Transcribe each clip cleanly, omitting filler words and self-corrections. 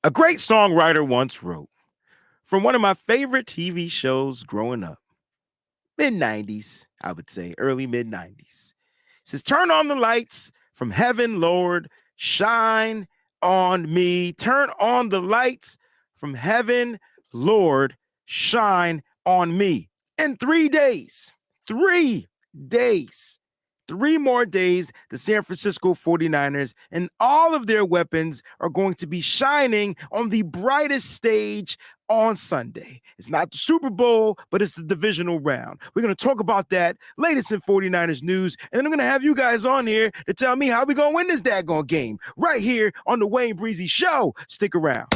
A great songwriter once wrote from one of my favorite TV shows growing up, mid 90s, I would say, early mid 90s. Says, turn on the lights from heaven, Lord, shine on me. Turn on the lights from heaven, Lord, shine on me. In 3 days, 3 days, 3 more days, the San Francisco 49ers and all of their weapons are going to be shining on the brightest stage on Sunday. It's not the Super Bowl, but it's the divisional round. We're going to talk about that, latest in 49ers news, and then I'm going to have you guys on here to tell me how we're going to win this daggone game right here on the WayneBreezie Show. Stick around.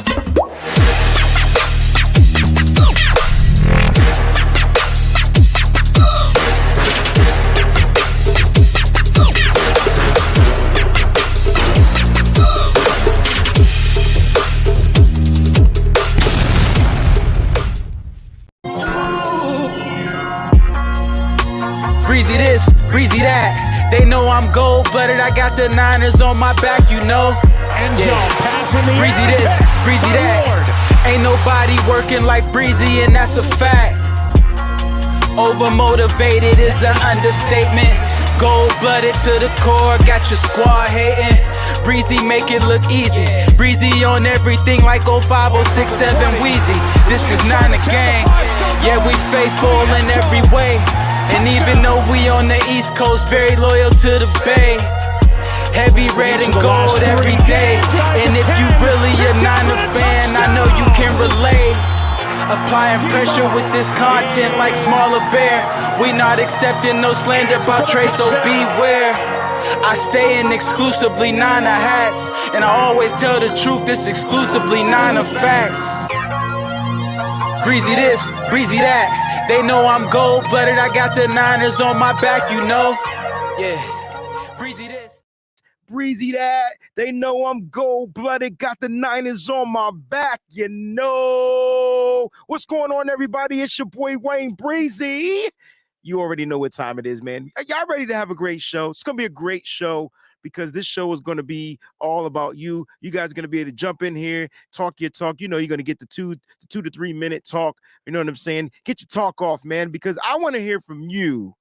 Breezy this, breezy that. They know I'm gold-blooded. I got the Niners on my back, you know. Breezy this, breezy that. Ain't nobody working like Breezy, and that's a fact. Overmotivated is an understatement. Gold-blooded to the core, got your squad hating. Breezy make it look easy. Breezy on everything like 05067 Wheezy. This is not a gang. Yeah, we faithful in every way. And even though we on the East Coast, very loyal to the Bay. Heavy red and gold every day. And if you really a Niner fan, I know you can relate. Applying pressure with this content like Smaller Bear. We not accepting no slander about Trey, so beware. I stay in exclusively Niner hats. And I always tell the truth, this exclusively Niner facts. Breezy this, breezy that. They know I'm gold-blooded. I got the Niners on my back, you know. Yeah. Breezy this, breezy that. They know I'm gold-blooded. Got the Niners on my back, you know. What's going on, everybody? It's your boy WayneBreezie. You already know what time it is, man. Y'all ready to have a great show? It's going to be a great show because this show is going to be all about you. You guys are going to be able to jump in here, talk your talk. You know, you're going to get the 2 to 3 minute talk. You know what I'm saying? Get your talk off, man, because I want to hear from you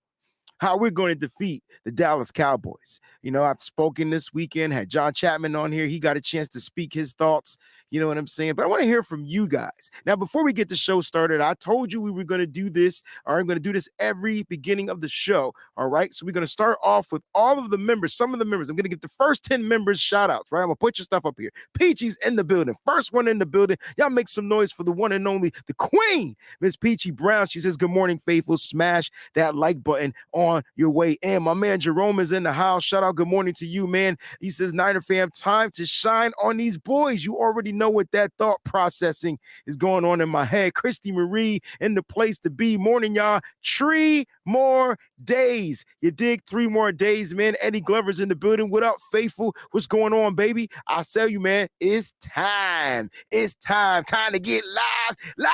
how we're going to defeat the Dallas Cowboys. You know, I've spoken this weekend, had John Chapman on here. He got a chance to speak his thoughts. You know what I'm saying? But I want to hear from you guys. Now, before we get the show started, I told you we were going to do this, or I'm going to do this every beginning of the show. All right. So we're going to start off with all of the members, some of the members. I'm going to get the first 10 members shout outs, right? I'm going to put your stuff up here. Peachy's in the building. First one in the building. Y'all make some noise for the one and only, the queen, Miss Peachy Brown. She says, good morning, faithful. Smash that like button on your way in. My man Jerome is in the house. Shout out, good morning to you, man. He says, Niner fam, time to shine on these boys. You already know what that thought processing is going on in my head. Christy Marie in the place to be. Morning, y'all. 3 more days. You dig? 3 more days, man. Eddie Glover's in the building. What up, faithful? What's going on, baby? I'll tell you, man, it's time. It's time. Time to get live like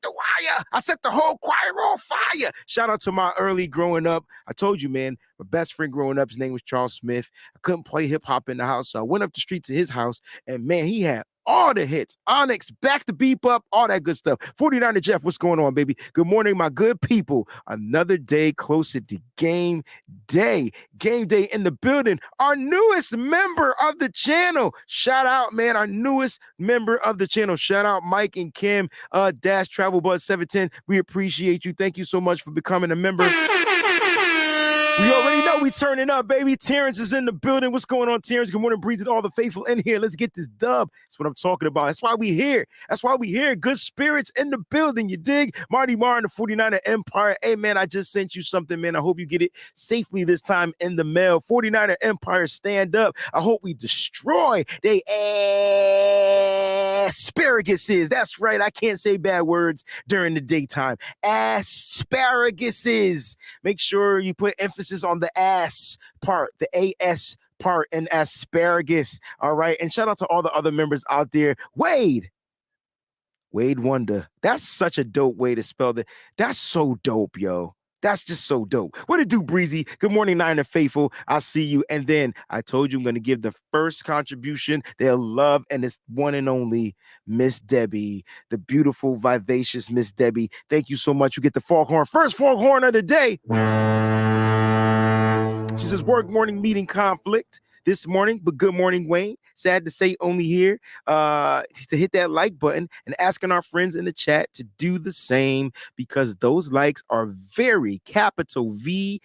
the wire. I set the whole choir on fire. Shout out to my early growing up. I told you, man, my best friend growing up, his name was Charles Smith. I couldn't play hip hop in the house, so I went up the street to his house, and man, he had all the hits. Onyx, back to beep up, all that good stuff. 49er Jeff, what's going on, baby? Good morning, my good people. Another day closer to game day. Game day in the building. Our newest member of the channel. Shout out, man, our newest member of the channel. Shout out Mike and Kim, Dash Travel Buzz 710. We appreciate you. Thank you so much for becoming a member. We already know we turning up, baby. Terrence is in the building. What's going on, Terrence? Good morning, Breeze, and all the faithful in here. Let's get this dub. That's what I'm talking about. That's why we here. That's why we here. Good spirits in the building, you dig? Marty Marr in the 49er Empire. Hey, man, I just sent you something, man. I hope you get it safely this time in the mail. 49er Empire, stand up. I hope we destroy they asparaguses. That's right. I can't say bad words during the daytime. Asparaguses. Make sure you put emphasis on the ass part, the AS part, and asparagus. All right. And shout out to all the other members out there. Wade Wonder. That's such a dope way to spell that. That's so dope, yo. That's just so dope. What it do, Breezy? Good morning, Niner Faithful. I see you. And then I told you I'm going to give the first contribution they'll love, and it's one and only Miss Debbie, the beautiful, vivacious Miss Debbie. Thank you so much. You get the foghorn. First foghorn of the day. She says, work morning meeting conflict this morning, but good morning, Wayne. Sad to say, only here to hit that like button and asking our friends in the chat to do the same, because those likes are very capital VERY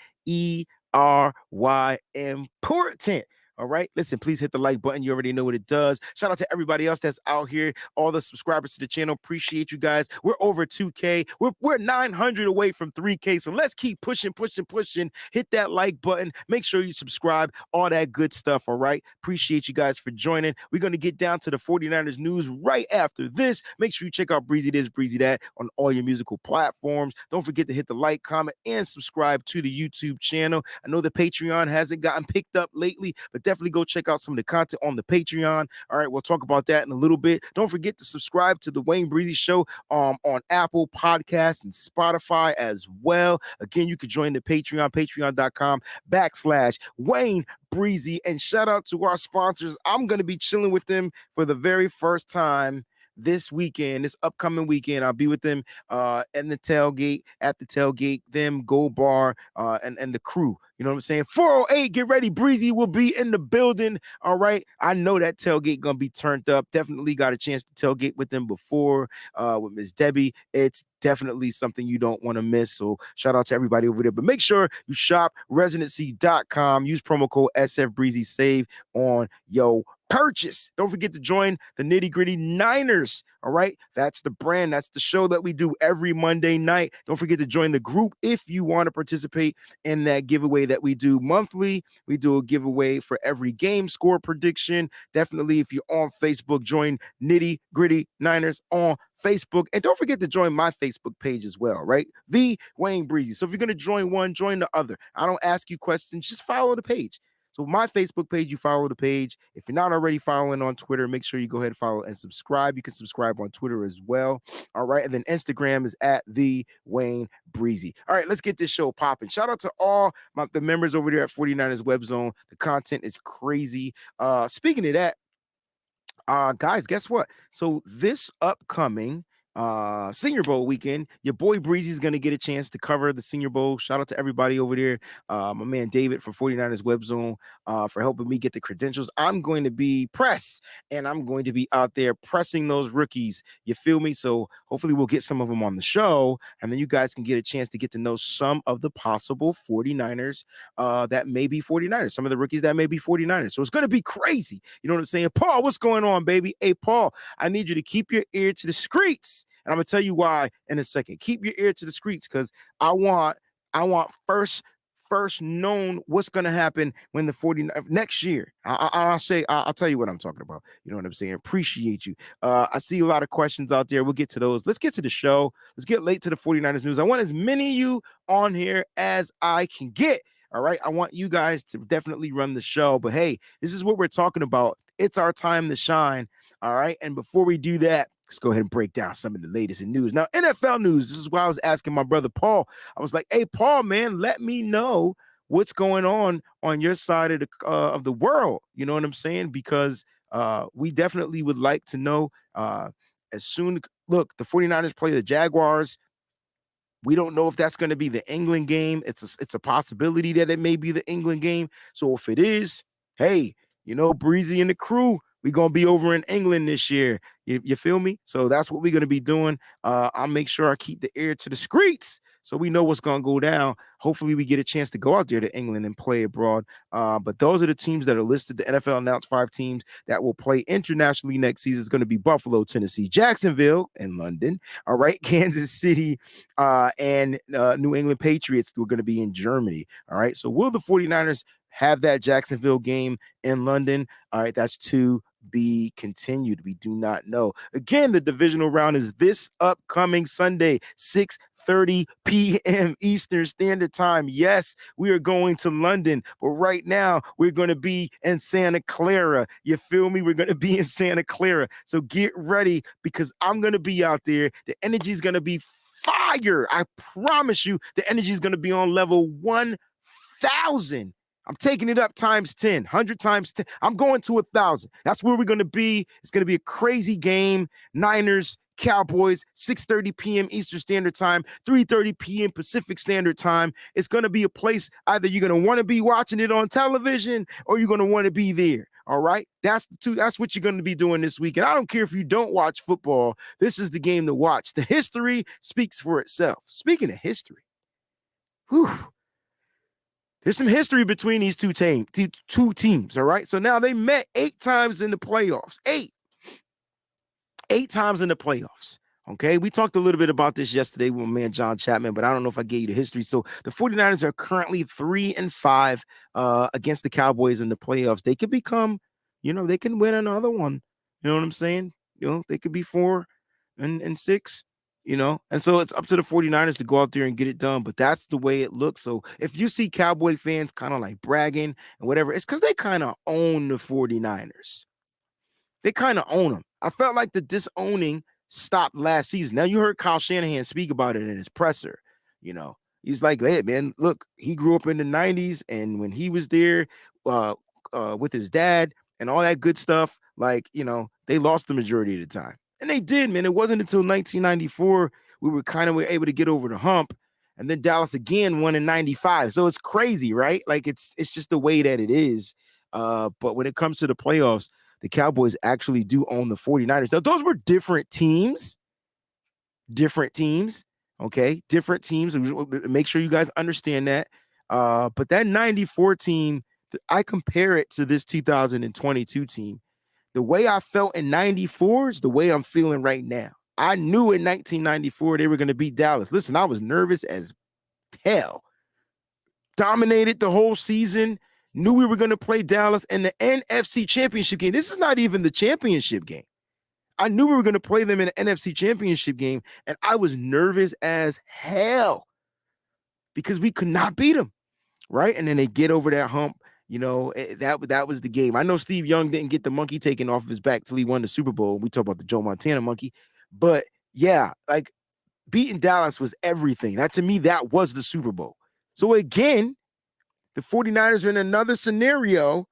important. All right. Listen, please hit the like button. You already know what it does. Shout out to everybody else that's out here, all the subscribers to the channel. Appreciate you guys. We're over 2K. We're 900 away from 3K. So let's keep pushing. Hit that like button. Make sure you subscribe. All that good stuff. All right. Appreciate you guys for joining. We're going to get down to the 49ers news right after this. Make sure you check out Breezy This, Breezy That on all your musical platforms. Don't forget to hit the like, comment, and subscribe to the YouTube channel. I know the Patreon hasn't gotten picked up lately, but definitely go check out some of the content on the Patreon. All right, we'll talk about that in a little bit. Don't forget to subscribe to the WayneBreezie Show on Apple Podcasts and Spotify as well. Again, you can join the Patreon, patreon.com/WayneBreezie. And shout out to our sponsors. I'm going to be chilling with them for the very first time this upcoming weekend. I'll be with them at the tailgate, them, Gold Bar, and the crew. You know what I'm saying? 408, get ready. Breezy will be in the building. All right. I know that tailgate gonna be turned up. Definitely got a chance to tailgate with them before with Miss Debbie. It's definitely something you don't want to miss. So shout out to everybody over there. But make sure you shop residency.com. Use promo code SFBreezy. Save on yo purchase. Don't forget to join the Nitty Gritty Niners. All right. That's the brand. That's the show that we do every Monday night. Don't forget to join the group if you want to participate in that giveaway that we do monthly. We do a giveaway for every game score prediction. Definitely, if you're on Facebook, join Nitty Gritty Niners on Facebook. And don't forget to join my Facebook page as well, right? The WayneBreezie. So if you're going to join one, join the other. I don't ask you questions. Just follow the page. So my Facebook page, you follow the page. If you're not already following on Twitter, make sure you go ahead and follow and subscribe. You can subscribe on Twitter as well. All right. And then Instagram is at the WayneBreezie. All right, let's get this show popping. Shout out to all the members over there at 49ers Web Zone. The content is crazy. Speaking of that, guys, guess what? So this upcoming Senior Bowl weekend, your boy Breezy is going to get a chance to cover the Senior Bowl. Shout out to everybody over there. My man David from 49ers Web Zone for helping me get the credentials. I'm going to be press, and I'm going to be out there pressing those rookies. You feel me? So hopefully we'll get some of them on the show, and then you guys can get a chance to get to know some of the possible 49ers that may be 49ers, some of the rookies that may be 49ers. So it's going to be crazy. You know what I'm saying? Paul, what's going on, baby? Hey, Paul, I need you to keep your ear to the streets. And I'm gonna tell you why in a second. Keep your ear to the streets, because I want first known what's gonna happen when the 49 next year. I'll tell you what I'm talking about. You know what I'm saying? Appreciate you. I see a lot of questions out there. We'll get to those. Let's get to the show. Let's get late to the 49ers news. I want as many of you on here as I can get. All right. I want you guys to definitely run the show. But hey, this is what we're talking about. It's our time to shine. All right. And before we do that, let's go ahead and break down some of the latest in news. Now, NFL news. This is why I was asking my brother Paul. I was like, hey, Paul, man, let me know what's going on your side of the world. You know what I'm saying? Because we definitely would like to know as soon. Look, the 49ers play the Jaguars. We don't know if that's going to be the England game. It's a possibility that it may be the England game. So if it is, hey, you know, Breezy and the crew, we're going to be over in England this year. You feel me? So that's what we're going to be doing. I'll make sure I keep the ear to the streets so we know what's going to go down. Hopefully we get a chance to go out there to England and play abroad. But those are the teams that are listed. The NFL announced 5 teams that will play internationally next season. It's going to be Buffalo, Tennessee, Jacksonville, and London. All right. Kansas City and New England Patriots were going to be in Germany. All right. So will the 49ers have that Jacksonville game in London? All right. That's to be continued. We do not know. Again, the divisional round is this upcoming Sunday, 6:30 p.m. Eastern Standard Time. Yes, we are going to London, but right now we're going to be in Santa Clara. You feel me? We're going to be in Santa Clara. So get ready, because I'm going to be out there. The energy is going to be fire. I promise you the energy is going to be on level 1,000. I'm taking it up times 10, 100 times 10. I'm going to 1,000. That's where we're going to be. It's going to be a crazy game. Niners, Cowboys, 6:30 p.m. Eastern Standard Time, 3:30 p.m. Pacific Standard Time. It's going to be a place either you're going to want to be watching it on television or you're going to want to be there. All right. That's what you're going to be doing this week. And I don't care if you don't watch football. This is the game to watch. The history speaks for itself. Speaking of history, there's some history between these two teams. All right. So now they met 8 times in the playoffs. Eight times in the playoffs. Okay, we talked a little bit about this yesterday with my man John Chapman, but I don't know if I gave you the history. So the 49ers are currently 3-5 against the Cowboys in the playoffs. They could become, they can win another one. You know what I'm saying? They could be 4-6, and so it's up to the 49ers to go out there and get it done. But that's the way it looks. So if you see Cowboy fans kind of like bragging and whatever, it's because they kind of own the 49ers. They kind of own them. I felt like the disowning stopped last season. Now you heard Kyle Shanahan speak about it in his presser. He's like, hey man, look, he grew up in the 90s, and when he was there with his dad and all that good stuff, like, they lost the majority of the time. And they did, man. It wasn't until 1994 we were able to get over the hump. And then Dallas again won in 95. So it's crazy, right? Like it's just the way that it is. But when it comes to the playoffs, the Cowboys actually do own the 49ers. Now, those were different teams. Okay? Different teams. Make sure you guys understand that. But that 94 team, I compare it to this 2022 team. The way I felt in 94 is the way I'm feeling right now. I knew in 1994 they were going to beat Dallas. Listen, I was nervous as hell. Dominated the whole season. Knew we were going to play Dallas in the NFC Championship game. This is not even the championship game. I knew we were going to play them in the NFC Championship game, and I was nervous as hell because we could not beat them, right? And then they get over that hump. That was the game. I know Steve Young didn't get the monkey taken off of his back till he won the Super Bowl. We talk about the Joe Montana monkey. But, yeah, like beating Dallas was everything. To me, that was the Super Bowl. So, again, the 49ers are in another scenario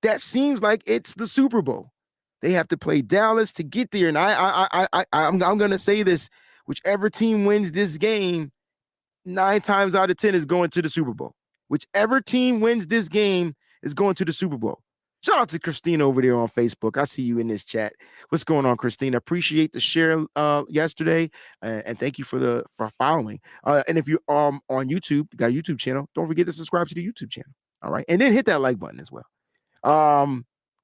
that seems like it's the Super Bowl. They have to play Dallas to get there. And I'm going to say this. Whichever team wins this game, 9 times out of 10 is going to the Super Bowl. Whichever team wins this game is going to the Super Bowl. Shout out to Christina over there on Facebook. I see you in this chat. What's going on, Christina? Appreciate the share yesterday, and thank you for following. And if you're on YouTube, you got a YouTube channel, don't forget to subscribe to the YouTube channel. All right, and then hit that like button as well.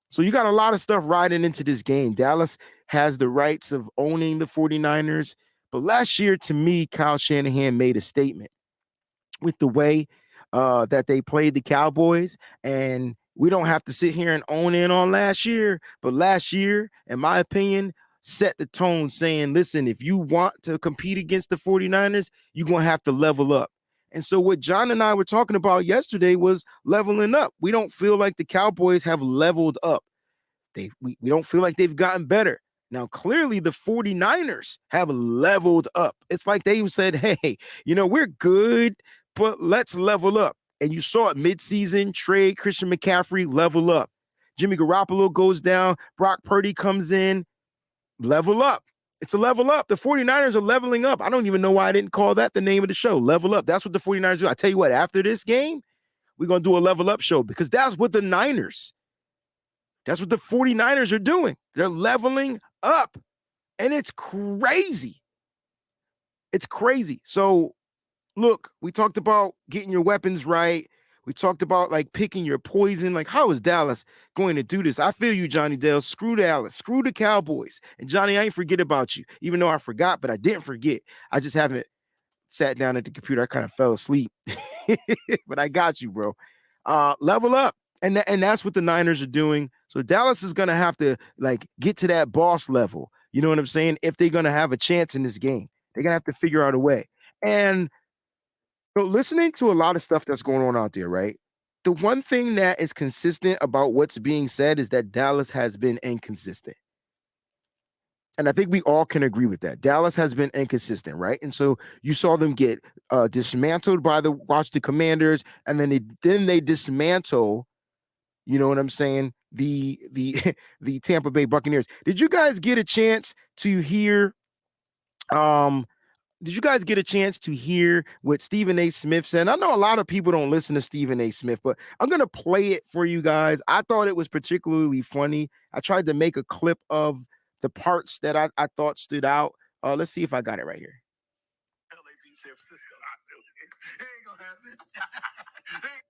So you got a lot of stuff riding into this game. Dallas has the rights of owning the 49ers, but last year, to me, Kyle Shanahan made a statement with the way that they played the Cowboys, and we don't have to sit here and own in on last year, but last year, in my opinion, set the tone saying, listen, if you want to compete against the 49ers, you're going to have to level up. And so what John and I were talking about yesterday was leveling up. We don't feel like the Cowboys have leveled up. We don't feel like they've gotten better. Now, clearly, the 49ers have leveled up. It's like they said, hey, we're good, but let's level up. And you saw it midseason, trade Christian McCaffrey, level up. Jimmy Garoppolo goes down. Brock Purdy comes in, level up. It's a level up. The 49ers are leveling up. I don't even know why I didn't call that the name of the show, level up. That's what the 49ers do. I tell you what, after this game, we're going to do a level up show because that's what the 49ers are doing. They're leveling up, and it's crazy. It's crazy. So, look, we talked about getting your weapons right. We talked about, like, picking your poison. Like, how is Dallas going to do this? I feel you, Johnny Dale. Screw Dallas. Screw the Cowboys. And, Johnny, I ain't forget about you. Even though I forgot, but I didn't forget. I just haven't sat down at the computer. I kind of fell asleep. But I got you, bro. Level up. And that's what the Niners are doing. So Dallas is going to have to, like, get to that boss level. You know what I'm saying? If they're going to have a chance in this game. They're going to have to figure out a way. And so listening to a lot of stuff that's going on out there, right? The one thing that is consistent about what's being said is that Dallas has been inconsistent. And I think we all can agree with that. Dallas has been inconsistent, right? And so you saw them get dismantled by the Washington Commanders, and then they dismantle. You know what I'm saying? The the Tampa Bay Buccaneers. Did you guys get a chance to hear? Um, did you guys get a chance to hear what Stephen A. Smith said? I know a lot of people don't listen to Stephen A. Smith, but I'm gonna play it for you guys. I thought it was particularly funny. I tried to make a clip of the parts that I thought stood out. Let's see if I got it right here. LA beat San Francisco. It ain't gonna happen.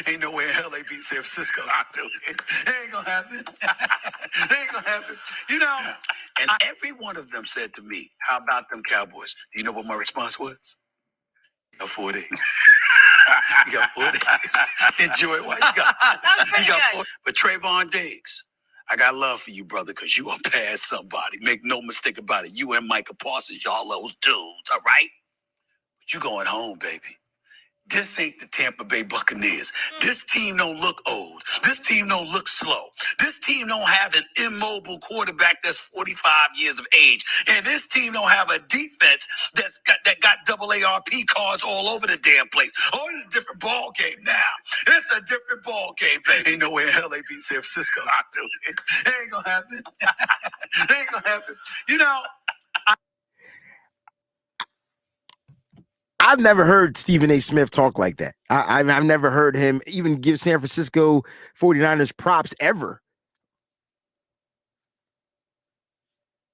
Ain't no way LA beat San Francisco. It ain't gonna happen. It ain't gonna happen. You know, and every one of them said to me, "How about them Cowboys?" Do you know what my response was? You got 4 days. You got 4 days. Enjoy it while you got. You got 4. But Trayvon Diggs, I got love for you, brother, because you are past somebody. Make no mistake about it. You and Micah Parsons, y'all those dudes, all right? But you going home, baby. This ain't the Tampa Bay Buccaneers. This team don't look old. This team don't look slow. This team don't have an immobile quarterback that's 45 years of age. And this team don't have a defense that got double ARP cards all over the damn place. Oh, it's a different ball game now. It's a different ball game, baby. Ain't no way LA beat San Francisco. It ain't gonna happen. It ain't gonna happen. You know, I've never heard Stephen A. Smith talk like that. I've never heard him even give San Francisco 49ers props ever.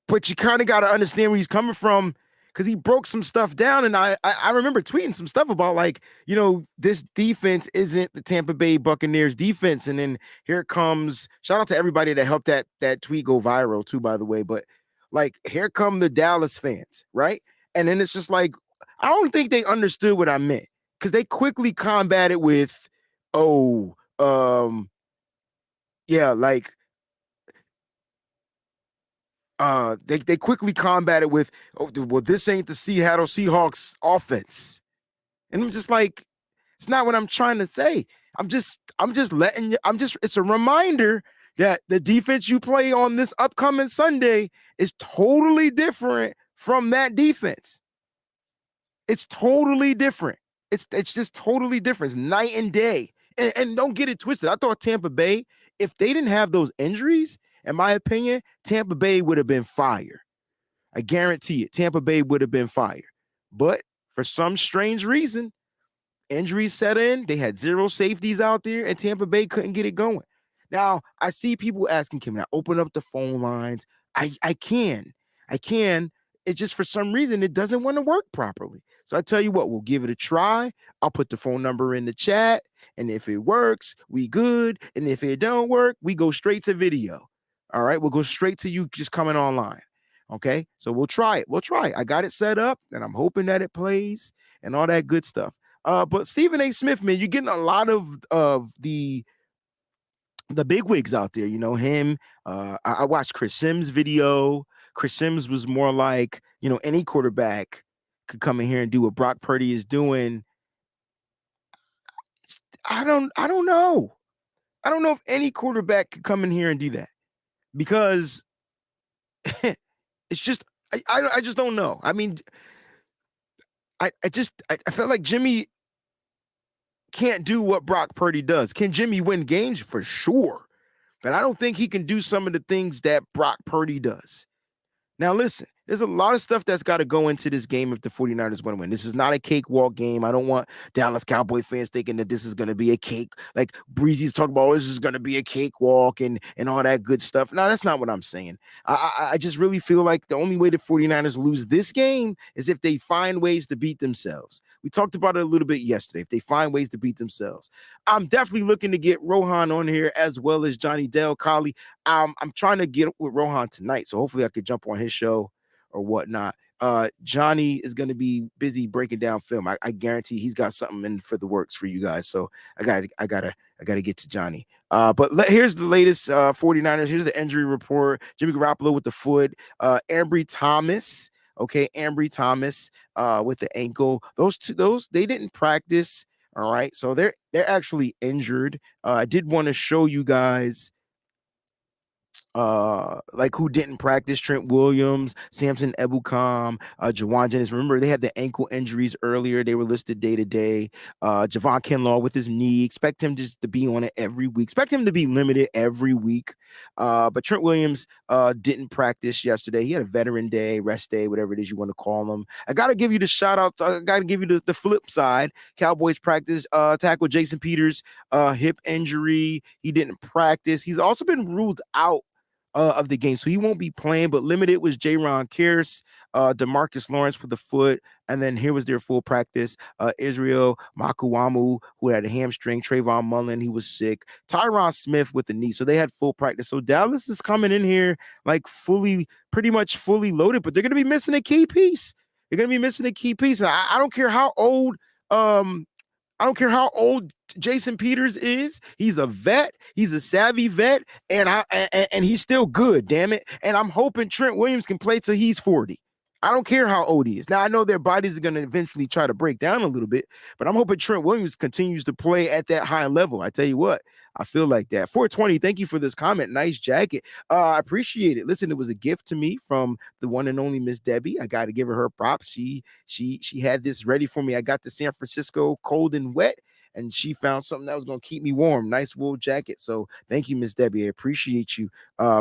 But you kind of got to understand where he's coming from, because he broke some stuff down. And I remember tweeting some stuff about, like, you know, this defense isn't the Tampa Bay Buccaneers defense. And then here it comes. Shout out to everybody that helped that tweet go viral too, by the way. But like, here come the Dallas fans, right? And then it's just like, I don't think they understood what I meant, because they quickly combated with, oh, yeah, like, they quickly combated with, oh, well, this ain't the Seattle Seahawks offense. And I'm just like, it's not what I'm trying to say. I'm just letting you, it's a reminder that the defense you play on this upcoming Sunday is totally different from that defense. It's totally different. It's just totally different. It's night and day. And don't get it twisted. I thought Tampa Bay, if they didn't have those injuries, in my opinion, Tampa Bay would have been fire. I guarantee it. Tampa Bay would have been fire. But for some strange reason, injuries set in. They had zero safeties out there, and Tampa Bay couldn't get it going. Now, I see people asking, can I open up the phone lines? I can. It's just, for some reason, it doesn't want to work properly. So I tell you what, we'll give it a try. I'll put the phone number in the chat. And if it works, we good. And if it don't work, we go straight to video. All right. We'll go straight to you just coming online. Okay. So we'll try it. I got it set up, and I'm hoping that it plays and all that good stuff. But Stephen A. Smith, man, you're getting a lot of the bigwigs out there. You know, him. I watched Chris Sims' video. Chris Sims was more like, you know, any quarterback could come in here and do what Brock Purdy is doing. I don't know. I don't know if any quarterback could come in here and do that, because it's just, I just don't know. I mean, I felt like Jimmy can't do what Brock Purdy does. Can Jimmy win games? For sure. But I don't think he can do some of the things that Brock Purdy does. Now, listen, there's a lot of stuff that's got to go into this game if the 49ers want to win. This is not a cakewalk game. I don't want Dallas Cowboy fans thinking that this is going to be a cake. Like Breezy's talking about, oh, this is going to be a cakewalk and all that good stuff. No, that's not what I'm saying. I just really feel like the only way the 49ers lose this game is if they find ways to beat themselves. We talked about it a little bit yesterday. If they find ways to beat themselves. I'm definitely looking to get Rohan on here, as well as Johnny Dale Colley. I'm trying to get with Rohan tonight, so hopefully I could jump on his show or whatnot. Johnny is going to be busy breaking down film. I guarantee he's got something in for the works for you guys. So I gotta get to Johnny. But here's the latest 49ers. Here's the injury report. Jimmy Garoppolo with the foot. Ambry Thomas. Okay, Ambry Thomas with the ankle. Those they didn't practice. All right, so they're actually injured. I did want to show you guys like who didn't practice: Trent Williams, Samson Ebukam, Jawan Jennings. Remember, they had the ankle injuries earlier. They were listed day to day. Javon Kinlaw with his knee. Expect him just to be on it every week. Expect him to be limited every week. But Trent Williams didn't practice yesterday. He had a veteran day, rest day, whatever it is you want to call them. I got to give you the shout out. I got to give you the flip side. Cowboys practice tackle Jason Peters, hip injury. He didn't practice. He's also been ruled out of the game, so he won't be playing, but limited was Jaron Kearse, DeMarcus Lawrence with the foot, and then here was their full practice: Israel Makuamu, who had a hamstring, Trayvon Mullen, he was sick, Tyron Smith with the knee, so they had full practice. So Dallas is coming in here like pretty much fully loaded, but they're going to be missing a key piece. They're going to be missing a key piece. I don't care how old Jason Peters is. He's a vet. He's a savvy vet, and he's still good. Damn it! And I'm hoping Trent Williams can play till he's 40. I don't care how old he is. Now I know their bodies are going to eventually try to break down a little bit, but I'm hoping Trent Williams continues to play at that high level. I tell you what, I feel like that. 420. Thank you for this comment. Nice jacket. I appreciate it. Listen, it was a gift to me from the one and only Miss Debbie. I got to give her props. She had this ready for me. I got to San Francisco cold and wet, and she found something that was going to keep me warm. Nice wool jacket. So thank you, Miss Debbie. I appreciate you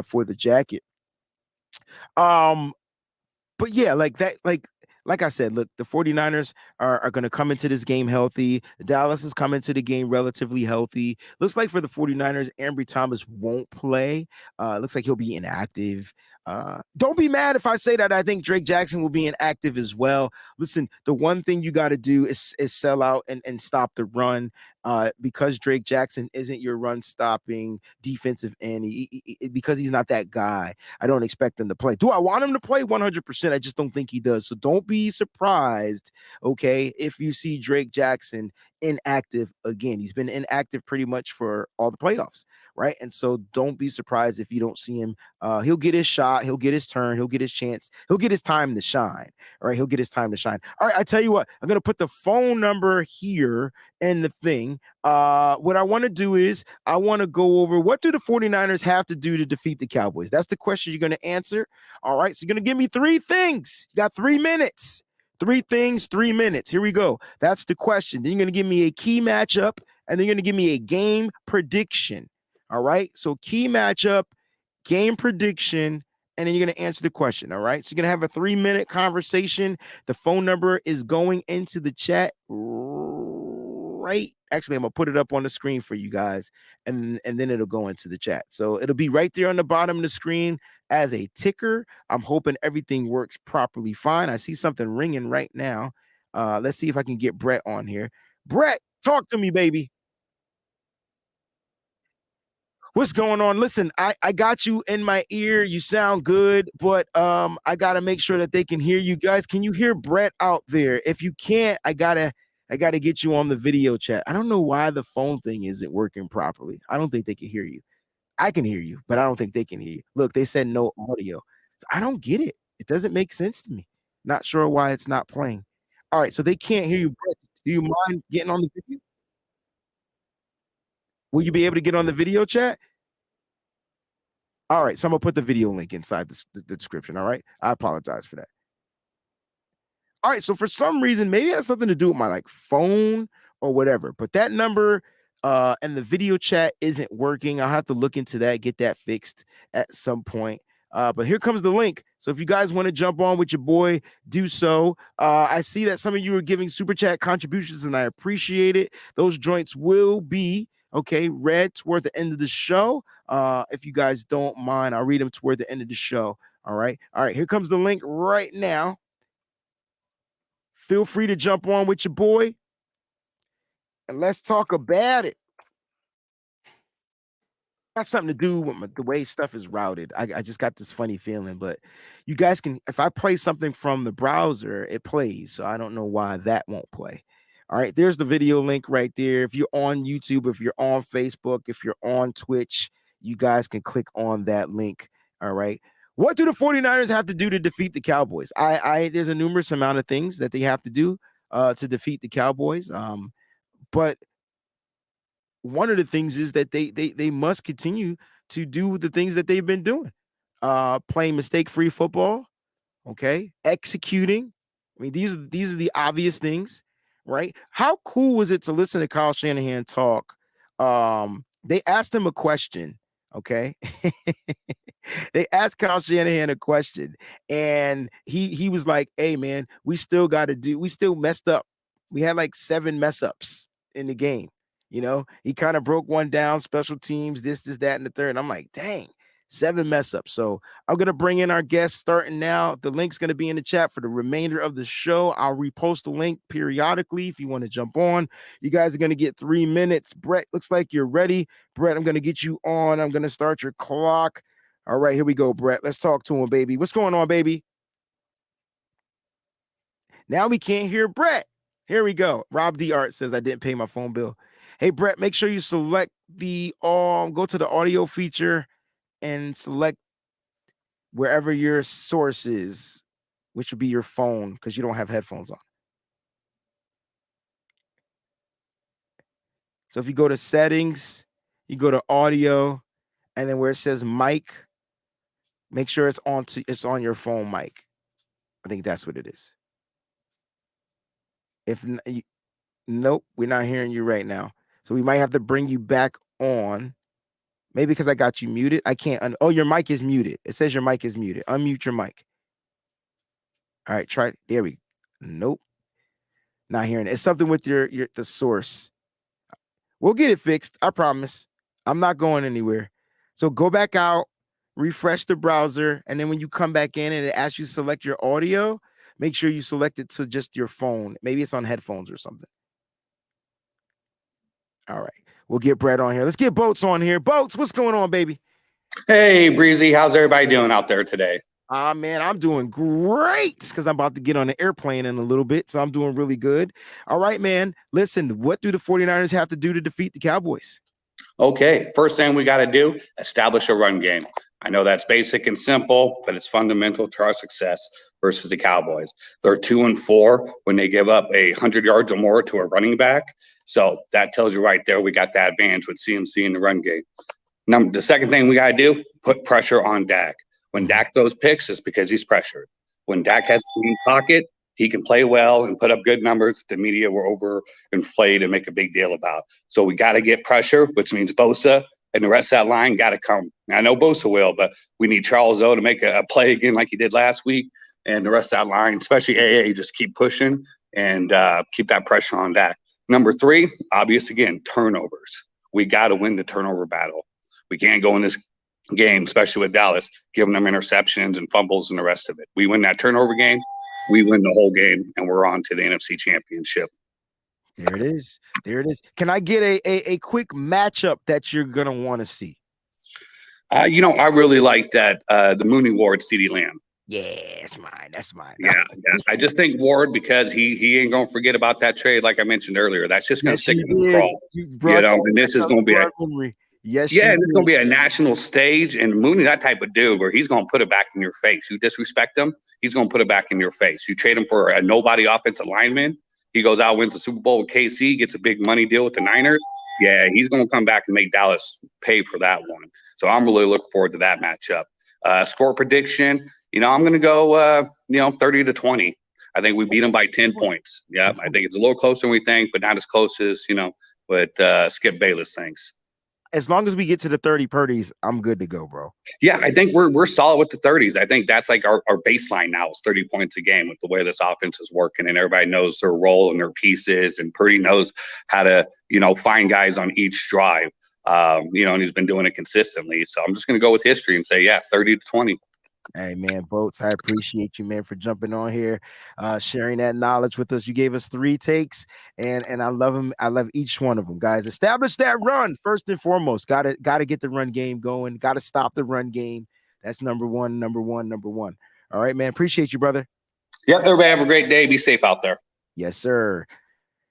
for the jacket. But yeah, like I said, look, the 49ers are going to come into this game healthy. Dallas is coming to the game relatively healthy. Looks like for the 49ers, Ambry Thomas won't play. Looks like he'll be inactive. Don't be mad if I say that I think Drake Jackson will be inactive as well. Listen, the one thing you got to do is sell out and stop the run, because Drake Jackson isn't your run stopping defensive end. Because he's not that guy, I don't expect him to play. Do I want him to play? 100%. I just don't think he does. So don't be surprised, okay, if you see Drake Jackson inactive again. He's been inactive pretty much for all the playoffs, right? And so don't be surprised if you don't see him. He'll get his shot, he'll get his turn, he'll get his chance, he'll get his time to shine. All right, he'll get his time to shine. All right, I tell you what, I'm gonna put the phone number here in the thing. What I want to do is I want to go over, what do the 49ers have to do to defeat the Cowboys? That's the question you're going to answer. All right, so you're going to give me 3 things. You got 3 minutes. 3 things, 3 minutes. Here we go. That's the question. Then you're going to give me a key matchup, and then you're going to give me a game prediction. All right, so key matchup, game prediction, and then you're going to answer the question. All right, so you're going to have a 3-minute conversation. The phone number is going into the chat right. Actually, I'm gonna put it up on the screen for you guys, and then it'll go into the chat. So it'll be right there on the bottom of the screen as a ticker. I'm hoping everything works properly fine. I see something ringing right now. Let's see if I can get Brett on here. Brett, talk to me, baby. What's going on? Listen, I got you in my ear. You sound good, but I gotta make sure that they can hear you guys. Can you hear Brett out there? If you can't, I gotta get you on the video chat. I don't know why the phone thing isn't working properly. I don't think they can hear you. I can hear you, but I don't think they can hear you. Look, they said no audio. So I don't get it. It doesn't make sense to me. Not sure why it's not playing. All right, so they can't hear you. Brett, do you mind getting on the video? Will you be able to get on the video chat? All right, so I'm gonna put the video link inside the description. All right, I apologize for that. All right, so for some reason, maybe it has something to do with my like phone or whatever, but that number and the video chat isn't working. I'll have to look into that, get that fixed at some point. But here comes the link. So if you guys want to jump on with your boy, do so. I see that some of you are giving super chat contributions, and I appreciate it. Those joints will be read toward the end of the show. If you guys don't mind, I'll read them toward the end of the show. All right. Here comes the link right now. Feel free to jump on with your boy, and let's talk about it. Got something to do with the way stuff is routed. I just got this funny feeling, but you guys can, if I play something from the browser, it plays. So I don't know why that won't play. All right, there's the video link right there. If you're on YouTube, if you're on Facebook, if you're on Twitch, you guys can click on that link. All right. What do the 49ers have to do to defeat the Cowboys? There's a numerous amount of things that they have to do to defeat the Cowboys. But one of the things is that they must continue to do the things that they've been doing. Playing mistake-free football, okay? Executing. I mean, these are the obvious things, right? How cool was it to listen to Kyle Shanahan talk? They asked him a question, okay? They asked Kyle Shanahan a question, and he was like, "Hey, man, we still messed up. We had like 7 mess ups in the game. You know, he kind of broke one down, special teams, this, that, and the third." And I'm like, dang, 7 mess ups. So I'm going to bring in our guests starting now. The link's going to be in the chat for the remainder of the show. I'll repost the link periodically if you want to jump on. You guys are going to get 3 minutes. Brett, looks like you're ready. Brett, I'm going to get you on. I'm going to start your clock. All right, here we go, Brett. Let's talk to him, baby. What's going on, baby? Now we can't hear Brett. Here we go. Rob D. Art says I didn't pay my phone bill. Hey, Brett, make sure you select the go to the audio feature and select wherever your source is, which would be your phone, because you don't have headphones on. So if you go to settings, you go to audio, and then where it says mic, make sure it's on your phone mic. I think that's what it is. If nope, we're not hearing you right now. So we might have to bring you back on. Maybe because I got you muted. I can't. Oh, your mic is muted. It says your mic is muted. Unmute your mic. All right, try it. There we go. Nope. Not hearing it. It's something with the source. We'll get it fixed. I promise. I'm not going anywhere. So go back out, refresh the browser, and then when you come back in and it asks you to select your audio, make sure you select it to just your phone. Maybe it's on headphones or something. All right. We'll get Brett on here. Let's get Boats on here. Boats, what's going on, baby? Hey, Breezy. How's everybody doing out there today? Man, I'm doing great because I'm about to get on an airplane in a little bit, so I'm doing really good. All right, man. Listen, what do the 49ers have to do to defeat the Cowboys? Okay, first thing we got to do, establish a run game. I know that's basic and simple, but it's fundamental to our success versus the Cowboys. They're 2-4 when they give up 100 yards or more to a running back. So that tells you right there we got that advantage with CMC in the run game. The second thing we got to do, put pressure on Dak. When Dak throws picks, it's because he's pressured. When Dak has a clean pocket, he can play well and put up good numbers. The media were overinflated and make a big deal about. So we got to get pressure, which means Bosa and the rest of that line got to come. Now, I know Bosa will, but we need Charles O to make a play again like he did last week. And the rest of that line, especially AA, just keep pushing and keep that pressure on Dak. Number 3, obvious again, turnovers. We got to win the turnover battle. We can't go in this game, especially with Dallas, giving them interceptions and fumbles and the rest of it. We win that turnover game, we win the whole game, and we're on to the NFC Championship. There it is. There it is. Can I get a quick matchup that you're going to want to see? I really like that the Mooney Ward CeeDee Lamb. Yeah, that's mine. That's mine. Yeah. I just think Ward, because he ain't going to forget about that trade, like I mentioned earlier. That's just going to stick in the crawl. And this is going to be and it's going to be a national stage. And Mooney, that type of dude where he's going to put it back in your face. You disrespect him, he's going to put it back in your face. You trade him for a nobody offensive lineman. He goes out, wins the Super Bowl with KC, gets a big money deal with the Niners. Yeah, he's going to come back and make Dallas pay for that one. So I'm really looking forward to that matchup. Score prediction, I'm going to go, 30-20. I think we beat them by 10 points. Yeah, I think it's a little closer than we think, but not as close as, what Skip Bayless thinks. As long as we get to the 30 purdies, I'm good to go, bro. Yeah, I think we're solid with the 30s. I think that's like our baseline now is 30 points a game with the way this offense is working, and everybody knows their role and their pieces, and Purdy knows how to, find guys on each drive, and he's been doing it consistently. So I'm just going to go with history and say, 30-20. Hey, man, Boats, I appreciate you, man, for jumping on here, sharing that knowledge with us. You gave us 3 takes, and I love them. I love each one of them, guys. Establish that run first and foremost. Got to get the run game going. Got to stop the run game. That's number one. All right, man. Appreciate you, brother. Yep, everybody have a great day. Be safe out there. Yes, sir.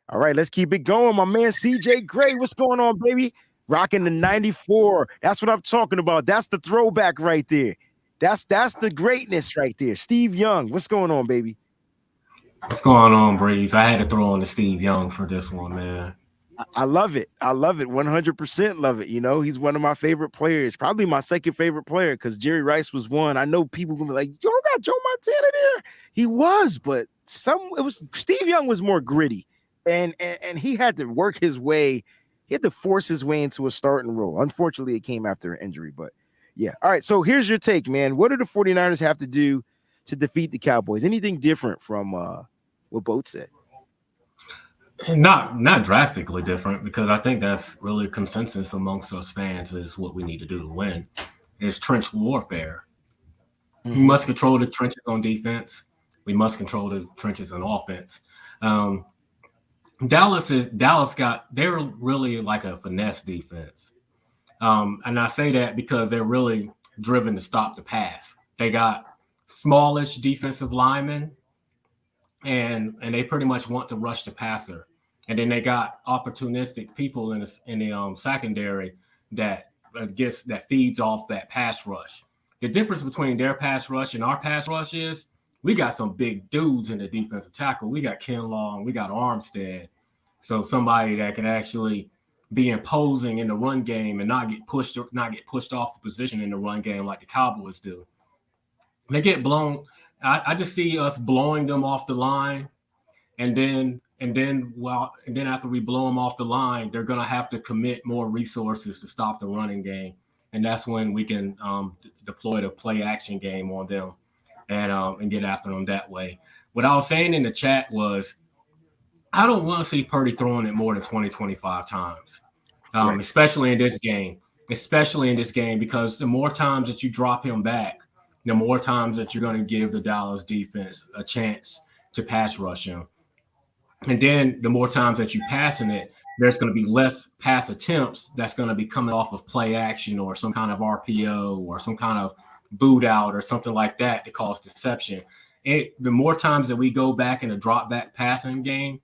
All right, let's keep it going. My man, CJ Gray, what's going on, baby? Rocking the 94. That's what I'm talking about. That's the throwback right there. That's the greatness right there. Steve Young, what's going on, baby? What's going on, Breeze? I had to throw on the Steve Young for this one, man. I love it. I love it. 100% love it. He's one of my favorite players, probably my second favorite player because Jerry Rice was one. I know people gonna be like, you don't got Joe Montana there. He was, but Steve Young was more gritty and he had to work his way. He had to force his way into a starting role. Unfortunately, it came after an injury, but yeah. All right. So here's your take, man. What do the 49ers have to do to defeat the Cowboys? Anything different from what Boat said? Not drastically different, because I think that's really consensus amongst us fans is what we need to do to win. Is trench warfare. We must control the trenches on defense. We must control the trenches on offense. They're really like a finesse defense. And I say that because they're really driven to stop the pass. They got smallish defensive linemen, and they pretty much want to rush the passer. And then they got opportunistic people in the secondary that feeds off that pass rush. The difference between their pass rush and our pass rush is we got some big dudes in the defensive tackle. We got Kinlaw and we got Armstead. So somebody that can actually be imposing in the run game and not get pushed off the position in the run game like the Cowboys do. They get blown. I just see us blowing them off the line, and then after we blow them off the line, they're going to have to commit more resources to stop the running game, and that's when we can deploy the play action game on them and get after them that way. What I was saying in the chat was, I don't want to see Purdy throwing it more than 20, 25 times, right. Especially in this game, because the more times that you drop him back, the more times that you're going to give the Dallas defense a chance to pass rush him. And then the more times that you passing it, there's going to be less pass attempts that's going to be coming off of play action or some kind of RPO or some kind of boot out or something like that to cause deception. The more times that we go back in a drop back passing game,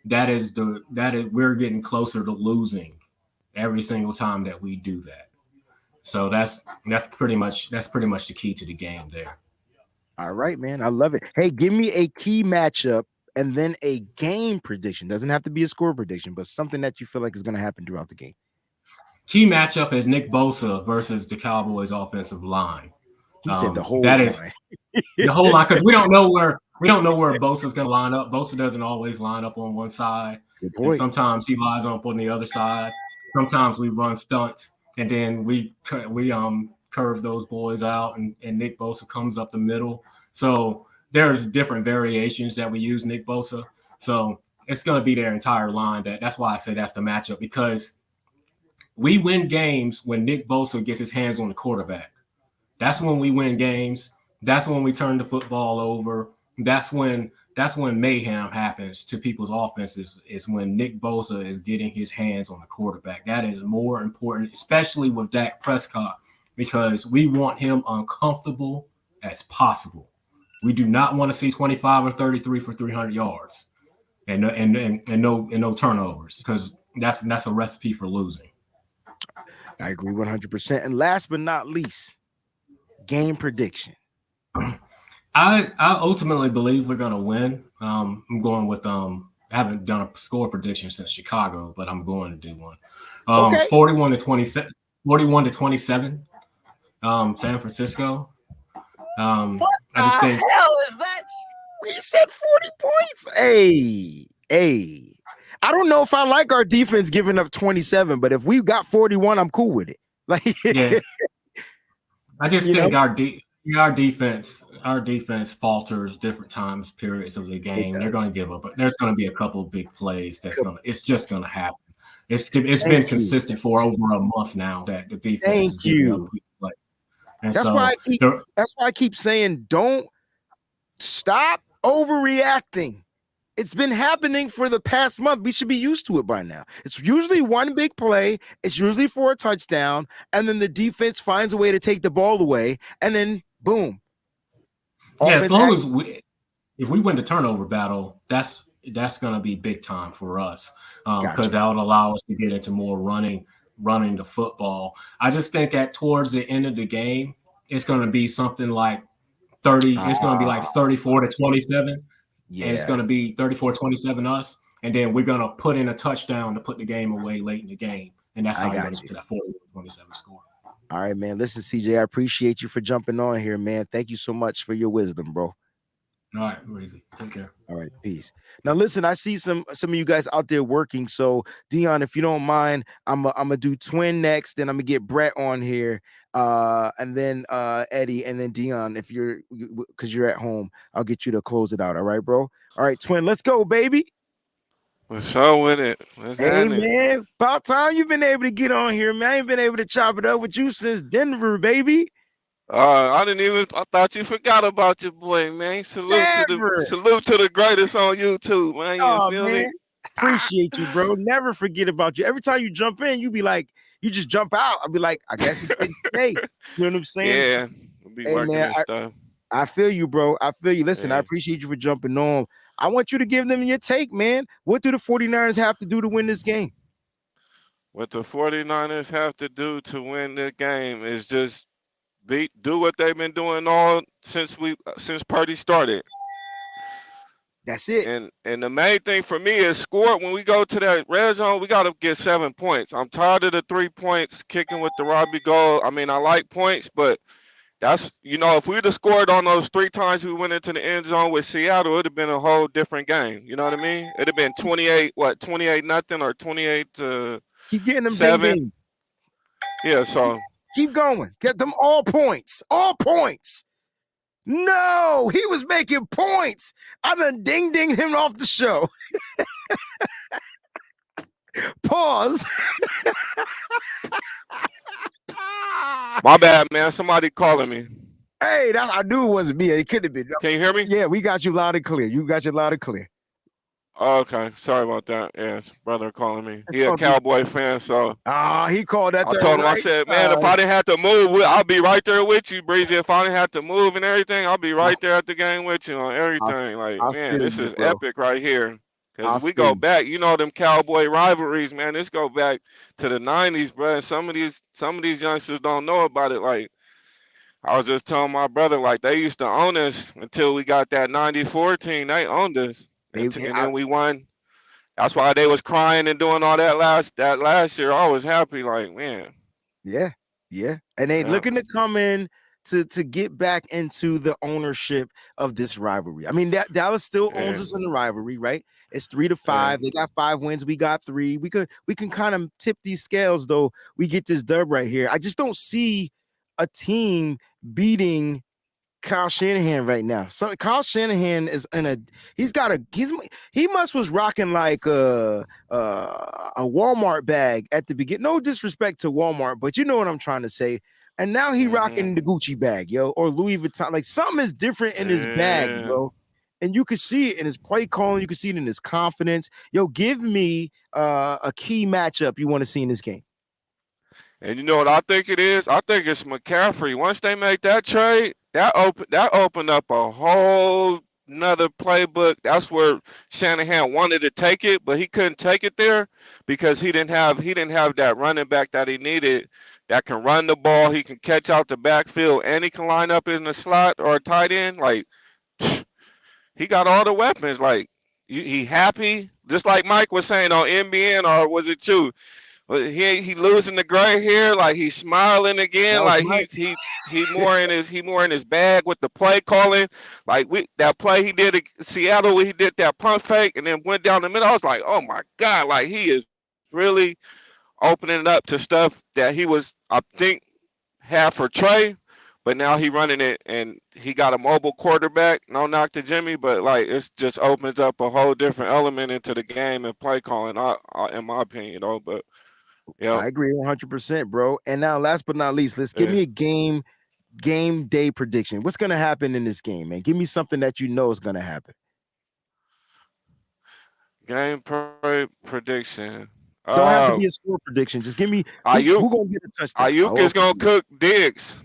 we're getting closer to losing every single time that we do that. So that's pretty much the key to the game there. All right, man. I love it. Hey, give me a key matchup and then a game prediction. Doesn't have to be a score prediction, but something that you feel like is going to happen throughout the game. Key matchup is Nick Bosa versus the Cowboys offensive line. He said the whole line. The whole line, because we don't know where Bosa's going to line up. Bosa doesn't always line up on one side. And sometimes he lines up on the other side. Sometimes we run stunts, and then we curve those boys out, and Nick Bosa comes up the middle. So there's different variations that we use Nick Bosa. So it's going to be their entire line. That's why I say that's the matchup, because we win games when Nick Bosa gets his hands on the quarterback. That's when we win games. That's when we turn the football over. That's when mayhem happens to people's offenses, is when Nick Bosa is getting his hands on the quarterback. That is more important, especially with Dak Prescott, because we want him uncomfortable as possible. We do not want to see 25 or 33 for 300 yards and no turnovers, because that's a recipe for losing. I agree 100%. And last but not least, game prediction. I ultimately believe we're going to win. I'm going with I haven't done a score prediction since Chicago, but I'm going to do one. 41-27. 41-27. San Francisco. What the hell is that? We said 40 points. Hey. I don't know if I like our defense giving up 27, but if we got 41, I'm cool with it. Yeah. I just think our defense falters different periods of the game. They're going to give up. There's going to be a couple of big plays. It's just going to happen. It's been consistent for over a month now that the defense is giving up big plays. That's why I keep saying, don't stop overreacting. It's been happening for the past month. We should be used to it by now. It's usually one big play. It's usually for a touchdown. And then the defense finds a way to take the ball away. And then, boom. Yeah, as long as if we win the turnover battle, that's going to be big time for us, because that would allow us to get into more running the football. I just think that towards the end of the game, it's going to be something like 30. It's going to be like 34-27. Yeah. And it's going to be 34-27 us. and then we're gonna put in a touchdown to put the game away late in the game, and that's how we're gonna get to that 41-27 score. All right, man. Listen, CJ, I appreciate you for jumping on here, man. Thank you so much for your wisdom, bro. All right, Breezy. Take care. All right, peace. Now, listen, I see some of you guys out there working. So, Dion, if you don't mind, I'm gonna do Twin next, then I'm gonna get Brett on here, and then Eddie, and then Dion. If because you're at home, I'll get you to close it out. All right, bro. All right, Twin, let's go, baby. What's up with it? What's happening? Man, about time you've been able to get on here, man. I ain't been able to chop it up with you since Denver, baby. I thought you forgot about your boy, man. Salute to the greatest on YouTube, man. You feel me? Appreciate you, bro. Never forget about you. Every time you jump in, you be like, you just jump out. I'll be like, I guess he didn't stay. You know what I'm saying? Yeah, we'll be working and stuff. I feel you, bro. I feel you. Listen, I appreciate you for jumping on. I want you to give them your take, man. What do the 49ers have to do to win this game? What the 49ers have to do to win the game is just do what they've been doing all since Purdy started. That's it. And the main thing for me is score. When we go to that red zone, we got to get 7 points. I'm tired of the 3 points kicking with the Robbie goal. I mean, I like points, but that's, if we'd have scored on those 3 times we went into the end zone with Seattle, it would have been a whole different game. You know what I mean? It'd have been 28-0 or 28-7. Keep getting them 7. Yeah, so keep going. Get them all points. All points. No, he was making points. I done ding-dinged him off the show. Pause. My bad, man. Somebody calling me. Hey, I knew it wasn't me. It could have been. Can you hear me? Yeah, we got you loud and clear. You got you loud and clear. Oh, okay. Sorry about that. Yes, brother calling me. He a Cowboy fan, so. He called that. I told him, I said, man, if I didn't have to move, I'll be right there with you, Breezy. If I didn't have to move and everything, I'll be right there at the game with you on everything. Man, this is epic right here. Because we go back, them Cowboy rivalries, man. This go back to the 90s, bro. And some of these youngsters don't know about it. Like, I was just telling my brother, like, they used to own us until we got that 94 team. They owned us. And then we won. That's why they was crying and doing all that last year. I was happy, like, man. Yeah. And they looking to come in to get back into the ownership of this rivalry. I mean, Dallas still owns us in the rivalry, right? It's 3-5. They got 5 wins. We got 3. We can kind of tip these scales, though. We get this dub right here. I just don't see a team beating Kyle Shanahan right now. So Kyle Shanahan is he was rocking like a Walmart bag at the beginning. No disrespect to Walmart, but you know what I'm trying to say. And now he rocking the Gucci bag, or Louis Vuitton. Like something is different in his bag, bro. And you can see it in his play calling. You can see it in his confidence. Give me a key matchup you want to see in this game. And you know what I think it is? I think it's McCaffrey. Once they make that trade, that opened up a whole nother playbook. That's where Shanahan wanted to take it, but he couldn't take it there because he didn't have that running back that he needed that can run the ball. He can catch out the backfield, and he can line up in the slot or a tight end. Like, he got all the weapons. Like, he happy, just like Mike was saying on NBN, or was it you? He losing the gray hair, like he's smiling again, like he more in his bag with the play calling. Like that play he did at Seattle, where he did that pump fake and then went down the middle. I was like, oh my God, like he is really opening it up to stuff that he was, I think, had for Trey, but now he running it and he got a mobile quarterback. No knock to Jimmy, but like it just opens up a whole different element into the game and play calling, in my opinion, though. But yeah, I agree 100%, bro. And now, last but not least, let's give me a game day prediction. What's gonna happen in this game, man? Give me something that you know is gonna happen. Game prediction. Don't have to be a score prediction. Just give me who gonna get a touchdown. Ayuk is gonna cook Diggs.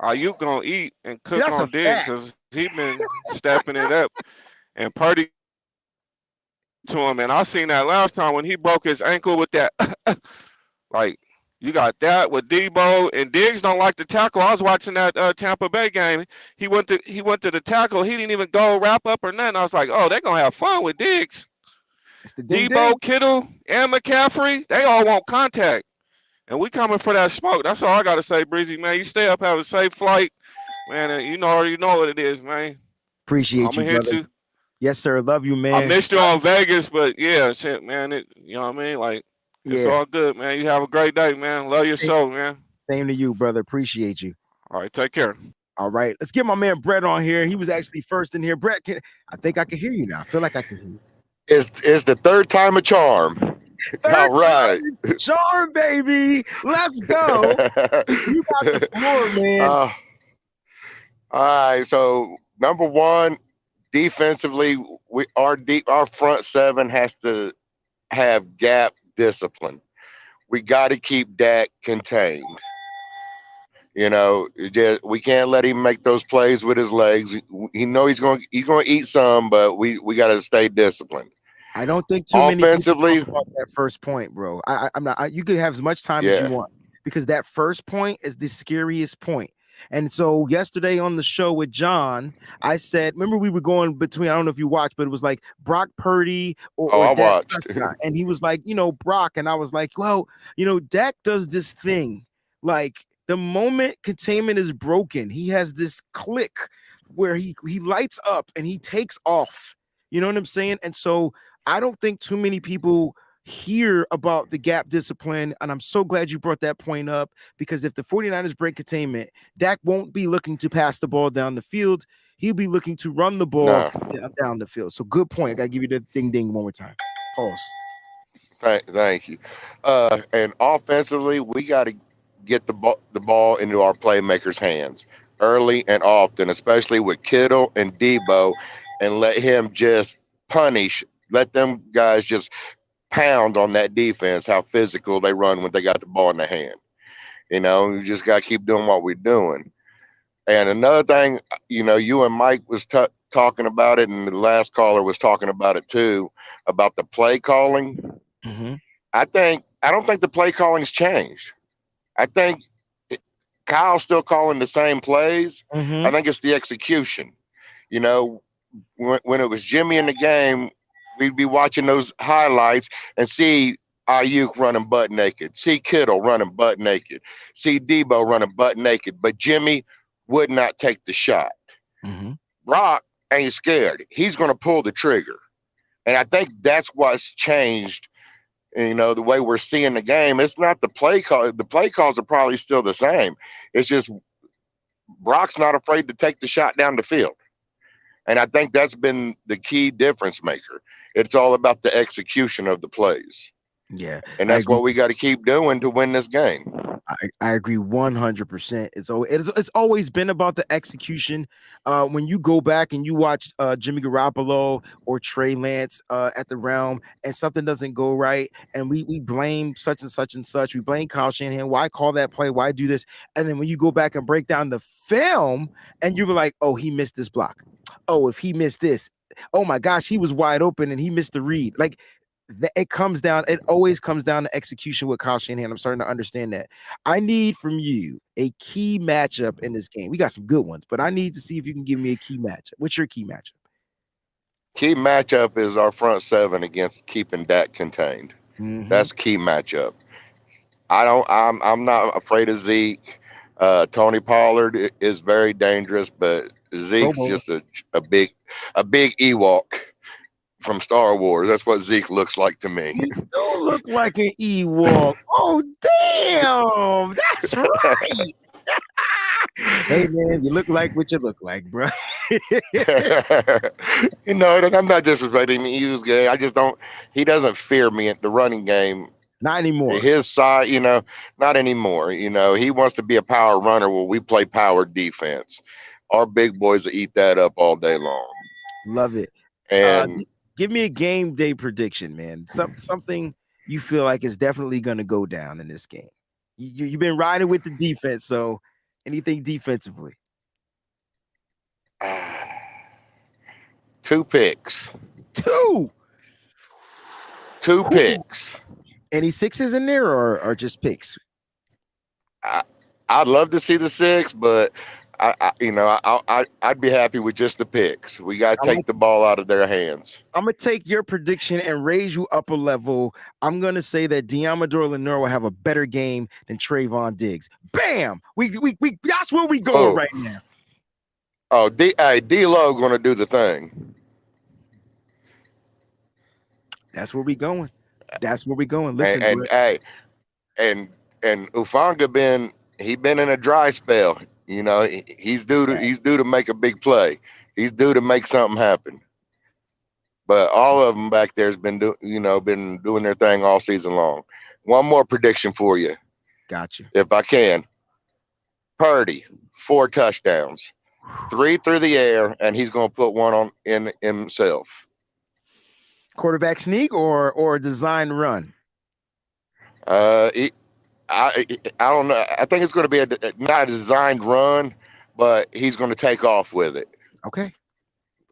Ayuk gonna eat and cook on Diggs because he been stepping it up. And Purdy to him. And I seen that last time when he broke his ankle with that. Like, you got that with Debo, and Diggs don't like to tackle. I was watching that Tampa Bay game. He went to the tackle. He didn't even go wrap up or nothing. I was like, oh, they're gonna have fun with Diggs. It's the ding Debo, ding. Kittle, and McCaffrey, they all want contact. And we coming for that smoke. That's all I got to say, Breezy, man. You stay up, have a safe flight. Man, you already know what it is, man. Appreciate I'm you, going to hit brother. you. Yes, sir. Love you, I man. missed you on Vegas, but yeah, shit, man. You know what I mean? Like, it's Yeah. all good, man. You have a great day, man. Love your soul, man. Same to you, brother. Appreciate you. All right, take care. All right. Let's get my man Brett on here. He was actually first in here. Brett, I think I can hear you now. I feel like I can hear you. It's the third time a charm. All right. Charm, baby. Let's go. You got the floor, man. All right. So number one, defensively, our front seven has to have gap discipline. We got to keep Dak contained. You know, we can't let him make those plays with his legs. He know he's going to eat some, but we got to stay disciplined. I don't think too offensively, many people talk about that first point, bro. I'm not. You can have as much time as you want because that first point is the scariest point. And so yesterday on the show with John, I said, remember we were going between, I don't know if you watched, but it was like Brock Purdy or Dak Prescott. And he was like, Brock. And I was like, well, Dak does this thing. Like the moment containment is broken, he has this click where he lights up and he takes off. You know what I'm saying? And so I don't think too many people hear about the gap discipline, and I'm so glad you brought that point up because if the 49ers break containment, Dak won't be looking to pass the ball down the field. He'll be looking to run the ball down the field. So good point. I got to give you the ding one more time. Pause. Thank you. And offensively, we got to get the ball into our playmakers' hands early and often, especially with Kittle and Debo, and let him just punish. Let them guys just pound on that defense, how physical they run when they got the ball in their hand. You just got to keep doing what we're doing. And another thing, you and Mike was talking about it, and the last caller was talking about it too, about the play calling. Mm-hmm. I don't think the play calling's changed. I think Kyle's still calling the same plays. Mm-hmm. I think it's the execution. When it was Jimmy in the game, we'd be watching those highlights and see Ayuk running butt naked, see Kittle running butt naked, see Debo running butt naked, but Jimmy would not take the shot. Mm-hmm. Brock ain't scared. He's going to pull the trigger. And I think that's what's changed, the way we're seeing the game. It's not the play call. The play calls are probably still the same. It's just Brock's not afraid to take the shot down the field. And I think that's been the key difference maker. It's all about the execution of the plays. Yeah. And that's what we got to keep doing to win this game. I agree 100%. It's always been about the execution. When you go back and you watch Jimmy Garoppolo or Trey Lance at the Realm and something doesn't go right and we blame such and such and such. We blame Kyle Shanahan. Why call that play? Why do this? And then when you go back and break down the film and you were like, oh, he missed this block. Oh, if he missed this, oh my gosh, he was wide open and he missed the read. Like it always comes down to execution with Kyle Shanahan. I'm starting to understand that. I need from you a key matchup in this game. We got some good ones, but I need to see if you can give me a key matchup. What's your key matchup? Key matchup is our front seven against keeping Dak contained. Mm-hmm. That's key matchup. I'm not afraid of Zeke. Tony Pollard is very dangerous, but Zeke's just a big Ewok from Star Wars. That's what Zeke looks like to me. You do look like an Ewok. Oh, damn. That's right. Hey, man, you look like what you look like, bro. I'm not disrespecting him. He was gay. I just don't. He doesn't fear me at the running game. Not anymore. His side, not anymore. He wants to be a power runner. Well, we play power defense. Our big boys will eat that up all day long. Love it. And give me a game day prediction, man. Something you feel like is definitely going to go down in this game. You've been riding with the defense, so anything defensively? 2 picks. 2 picks. Any sixes in there or just picks? I'd love to see the 6, but I'd be happy with just the picks. We got to I take the ball out of their hands. I'm gonna take your prediction and raise you up a level. I'm gonna say that Deommodore Lenoir will have a better game than Trayvon Diggs. Bam! We that's where we going right now. Oh, D-Lo gonna do the thing. That's where we going. That's where we going. Listen, and Ufanga been in a dry spell. He's due to make a big play. He's due to make something happen. But all of them back there's been doing their thing all season long. One more prediction for you. Gotcha. If I can. Purdy, 4 touchdowns, 3 through the air, and he's going to put one on in himself. Quarterback sneak or design run? I don't know. I think it's going to be not a designed run, but he's going to take off with it. Okay.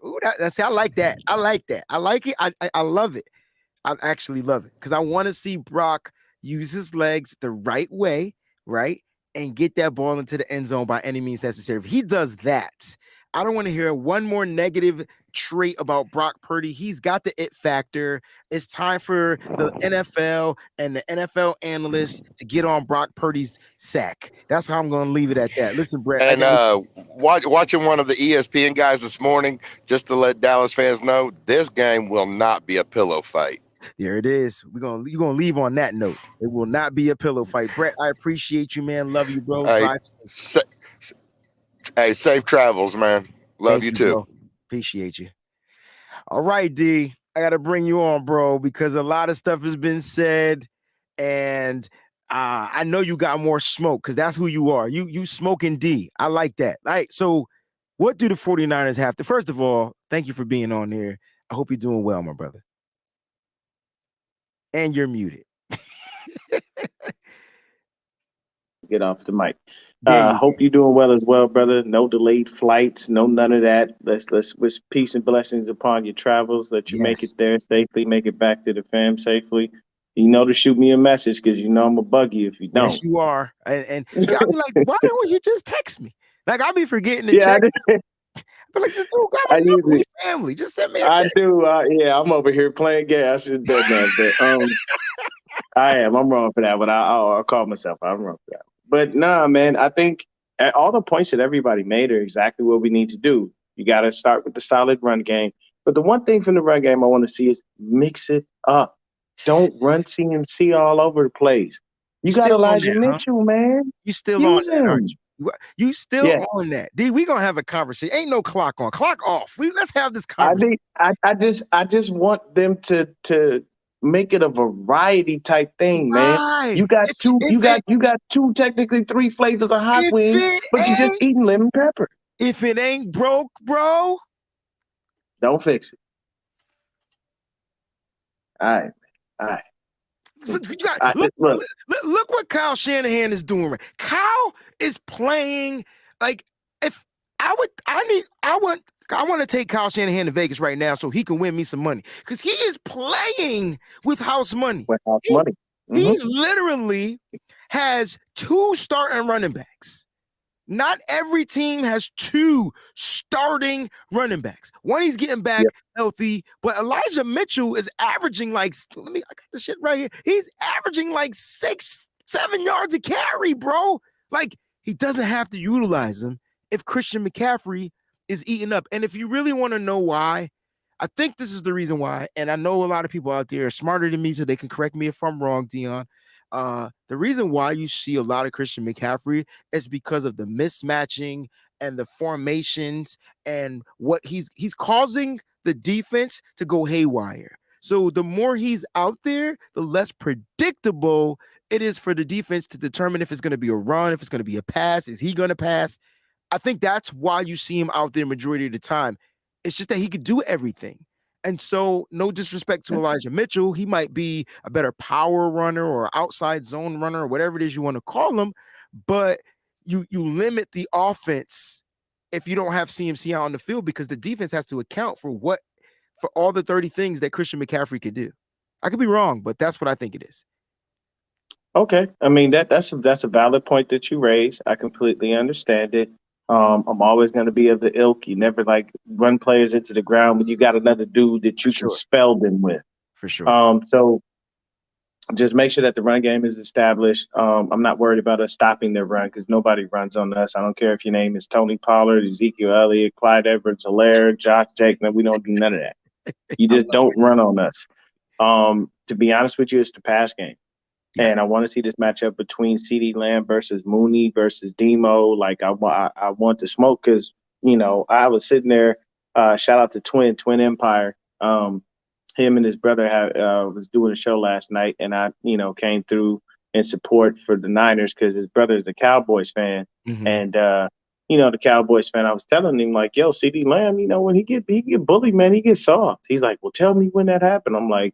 Ooh, I like that. I like that. I like it. I love it. I actually love it because I want to see Brock use his legs the right way, right? And get that ball into the end zone by any means necessary. If he does that, I don't want to hear one more negative trait about Brock Purdy. He's got the it factor. It's time for the NFL and the NFL analysts to get on Brock Purdy's sack. That's how I'm going to leave it at that. Listen, Brett. And watching one of the ESPN guys this morning, just to let Dallas fans know, this game will not be a pillow fight. There it is. You're gonna leave on that note. It will not be a pillow fight. Brett, I appreciate you, man. Love you, bro. Safe travels, man. Love you too. Bro. Appreciate you. All right, D. I gotta bring you on, bro, because a lot of stuff has been said, and I know you got more smoke because that's who you are. You smoking D. I like that. All right. So what do the 49ers have to? First of all, thank you for being on here. I hope you're doing well, my brother. And you're muted. Get off the mic. Hope you're doing well as well, brother. No delayed flights, no none of that. Let's wish peace and blessings upon your travels. Let you make it there safely, make it back to the fam safely. You know to shoot me a message because you know I'm gonna bug you if you don't. Yes, you are. And I'll be like, why don't you just text me? Like I'll be forgetting to check. But like, just got my number, family. Just send me a text. I do. I'm over here playing gas. I should have done that. But, I am. I'm wrong for that. But I'll call myself. I'm wrong for that. But nah, man. I think all the points that everybody made are exactly what we need to do. You got to start with the solid run game. But the one thing from the run game I want to see is mix it up. Don't run CMC all over the place. You got Elijah Mitchell, man. You still on that, aren't you? You still on that. D, we gonna have a conversation. Ain't no clock on. Clock off. Let's have this conversation. I just want them to make it a variety type thing, man. You got two, technically 3 flavors of hot wings, but you just eating lemon pepper. If it ain't broke, bro, don't fix it. All right. Look what Kyle Shanahan is doing. Kyle is playing like I want to take Kyle Shanahan to Vegas right now so he can win me some money because he is playing with house money. He literally has 2 starting running backs. Not every team has 2 starting running backs. One, he's getting back healthy, but Elijah Mitchell is averaging like, I got the shit right here. He's averaging like 6-7 yards a carry, bro. Like, he doesn't have to utilize him if Christian McCaffrey is eating up. And if you really want to know why, I think this is the reason why. And I know a lot of people out there are smarter than me, so they can correct me if I'm wrong, Dion. The reason why you see a lot of Christian McCaffrey is because of the mismatching and the formations and what he's causing the defense to go haywire. So the more he's out there, the less predictable it is for the defense to determine if it's going to be a run, if it's going to be a pass, is he going to pass? I think that's why you see him out there majority of the time. It's just that he could do everything. And so, no disrespect to Elijah Mitchell, he might be a better power runner or outside zone runner or whatever it is you want to call him, but you limit the offense if you don't have CMC out on the field because the defense has to account for all the 30 things that Christian McCaffrey could do. I could be wrong, but that's what I think it is. Okay, I mean that's a valid point that you raised. I completely understand it. I'm always going to be of the ilk. You never like run players into the ground when you got another dude that you can sure. spell them with. For sure. So just make sure that the run game is established. I'm not worried about us stopping their run because nobody runs on us. I don't care if your name is Tony Pollard, Ezekiel Elliott, Clyde Edwards-Helaire, Josh Jacobs. We don't do none of that. You just don't run on us. To be honest with you, it's the pass game. Yeah. And I want to see this matchup between CeeDee Lamb versus Mooney versus Demo. Like I want to smoke because, I was sitting there, shout out to Twin Empire. Him and his brother was doing a show last night, and I, came through in support for the Niners because his brother is a Cowboys fan. Mhm. And, the Cowboys fan, I was telling him like, yo, CeeDee Lamb, when he get bullied, man, he gets soft. He's like, well, tell me when that happened. I'm like,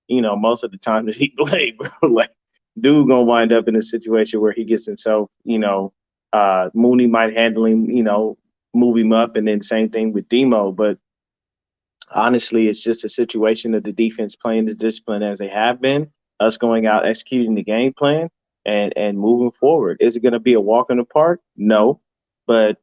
most of the time that he played, bro, like, dude gonna wind up in a situation where he gets himself, Mooney might handle him, move him up, and then same thing with Demo. But honestly, it's just a situation of the defense playing as disciplined as they have been, us going out executing the game plan and moving forward. Is it going to be a walk in the park? No, but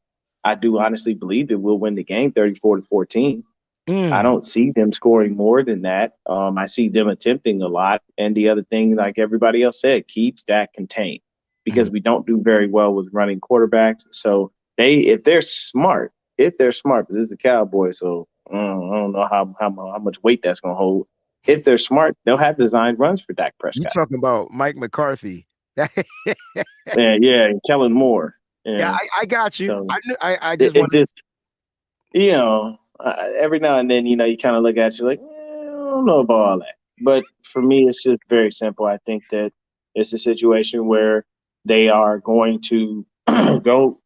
I do honestly believe that we'll win the game 34-14. I don't see them scoring more than that. I see them attempting a lot. And the other thing, like everybody else said, keep that contained because we don't do very well with running quarterbacks. So if they're smart, because this is the Cowboys, so I don't know how much weight that's going to hold. If they're smart, they'll have designed runs for Dak You Prescott. talking about Mike McCarthy? And Kellen Moore. Yeah, I got you. So I just want to, every now and then, you kind of look at you like, I don't know about all that. But for me, it's just very simple. I think that it's a situation where they are going to go,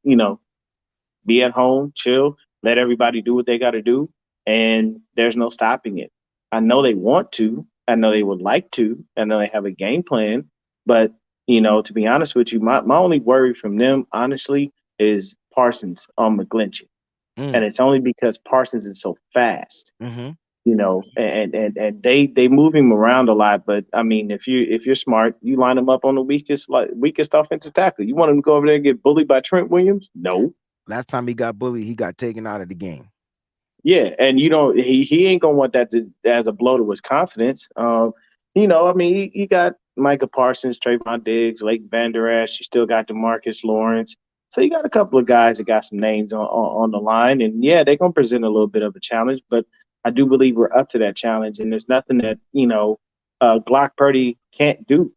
be at home, chill, let everybody do what they got to do, and there's no stopping it. I know they want to. I know they would like to. I know they have a game plan. But, to be honest with you, my only worry from them, honestly, is Parsons on McGlinchey. And it's only because Parsons is so fast, and they move him around a lot. But I mean, if you're smart, you line him up on the weakest offensive tackle. You want him to go over there and get bullied by Trent Williams? No. Last time he got bullied, he got taken out of the game. Yeah, and he ain't gonna want that as a blow to his confidence. I mean, you got Micah Parsons, Trayvon Diggs, Lake Vander Esch. You still got DeMarcus Lawrence. So you got a couple of guys that got some names on the line, and yeah, they're gonna present a little bit of a challenge. But I do believe we're up to that challenge, and there's nothing that Glock Purdy can't do.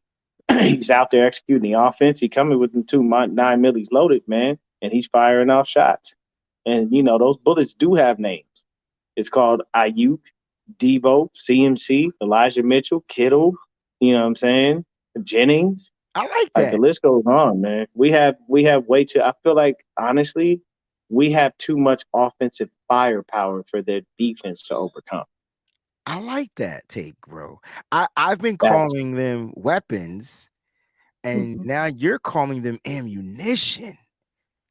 He's out there executing the offense. He coming with them 9 millies loaded, man, and he's firing off shots. And those bullets do have names. It's called Ayuk, Devo, CMC, Elijah Mitchell, Kittle. You know what I'm saying? Jennings. I like Like that. the list goes on, man. We have way too. I feel like honestly, we have too much offensive firepower for their defense to overcome. I like that take, bro. I've been calling them weapons, and now you're calling them ammunition.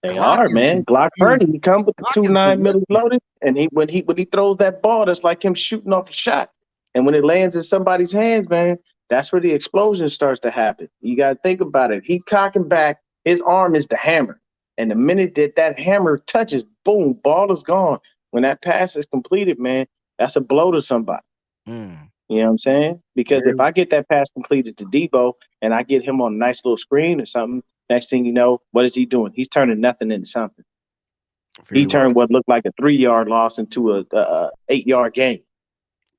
They are, man. Glock Purdy, he come with the Glock 2 is the 9 milli weapon. loaded, and when he throws that ball, that's like him shooting off a shot. And when it lands in somebody's hands, man, that's where the explosion starts to happen. You got to think about it. He's cocking back. His arm is the hammer. And the minute that hammer touches, boom, ball is gone. When that pass is completed, man, that's a blow to somebody. You know what I'm saying? Because if I get that pass completed to Debo and I get him on a nice little screen or something, next thing you know, what is he doing? He's turning nothing into something. He turned what looked like a 3-yard loss into a 8-yard gain.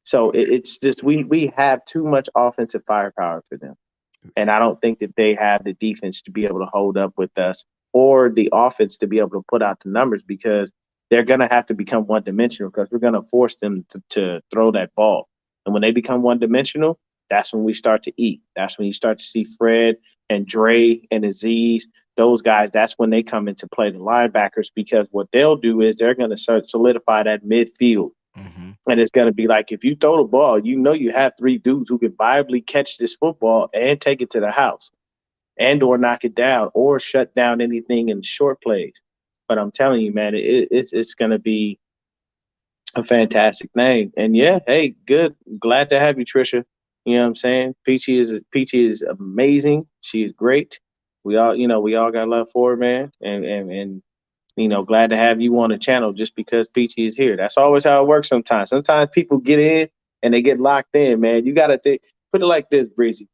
So it's just we have too much offensive firepower for them. And I don't think that they have the defense to be able to hold up with us or the offense to be able to put out the numbers because they're going to have to become one-dimensional because we're going to force them to throw that ball. And when they become one-dimensional, that's when we start to eat. That's when you start to see Fred and Dre and Aziz, those guys, that's when they come into play, the linebackers, because what they'll do is they're going to start solidify that midfield. And it's going to be like, if you throw the ball, you have 3 dudes who can viably catch this football and take it to the house and or knock it down or shut down anything in short plays. But I'm telling you, man, it's going to be a fantastic thing. And yeah, hey, good. Glad to have you, Trisha. You know what I'm saying? Peachy is amazing. She is great. We all got love for her, man. And glad to have you on the channel just because Peachy is here. That's always how it works sometimes. Sometimes people get in and they get locked in, man. You got to put it like this, Breezy.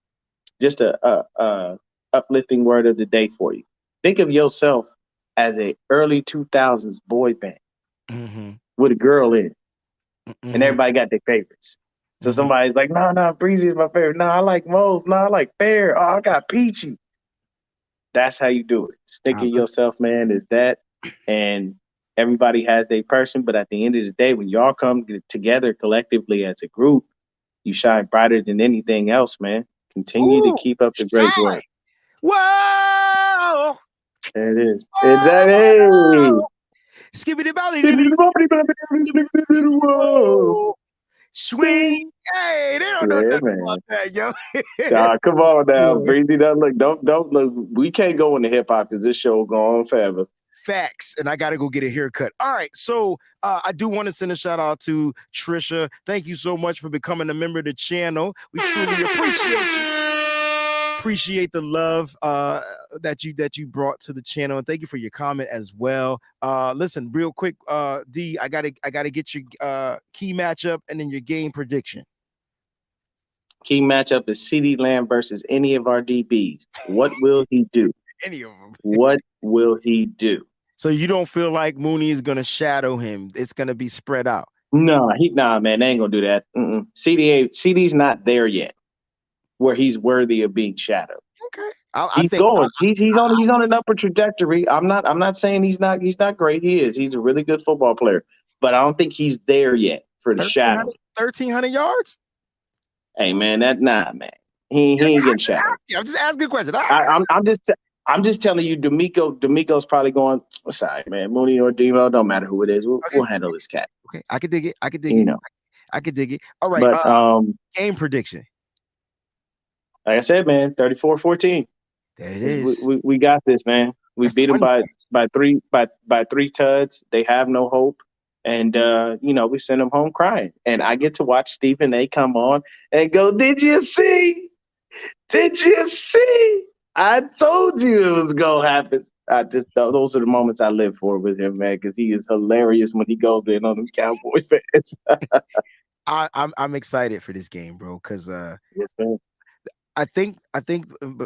Just a uplifting word of the day for you. Think of yourself as a early 2000s boy band with a girl in, and everybody got their favorites. So somebody's like, no, Breezy is my favorite. No, I like Mose. No, I like Bear. Oh, I got Peachy. That's how you do it. Think of yourself, man, as that. And everybody has their person. But at the end of the day, when y'all come together collectively as a group, you shine brighter than anything else, man. Continue to keep up the great work. Whoa! There it is. Exactly. Skibbity belly. Whoa. Swing. Hey, they don't know nothing about that, yo. Come on now, Breezy. Don't look. We can't go into hip hop because this show will go on forever. Facts, and I got to go get a haircut. All right, so I do want to send a shout out to Trisha. Thank you so much for becoming a member of the channel. We truly appreciate you. Appreciate the love that you brought to the channel, and thank you for your comment as well. Listen, real quick, D, I gotta get your key matchup and then your game prediction. Key matchup is CeeDee Lamb versus any of our DBs. What will he do? Any of them. What will he do? So you don't feel like Mooney is gonna shadow him? It's gonna be spread out. No, man, they ain't gonna do that. CeeDee's not there yet, where he's worthy of being shadowed. Okay, He's on an upward trajectory. I'm not saying he's not great. He is. He's a really good football player, but I don't think he's there yet for the shadow. 1,300 yards. Hey man, man. He ain't getting shadowed. I'm just asking a question. I'm just telling you, D'Amico's probably going. Sorry, man. Mooney or Demo, don't matter who it is. We'll handle this cat. Okay, I could dig it. I could dig it. All right. But game prediction. Like I said, man, 34-14. There it is. We got this, man. We beat them by three tuds. They have no hope. And we send them home crying. And I get to watch Stephen A come on and go, Did you see? I told you it was gonna happen. Those are the moments I live for with him, man, because he is hilarious when he goes in on them Cowboys fans. I'm excited for this game, bro, because yes, man. I think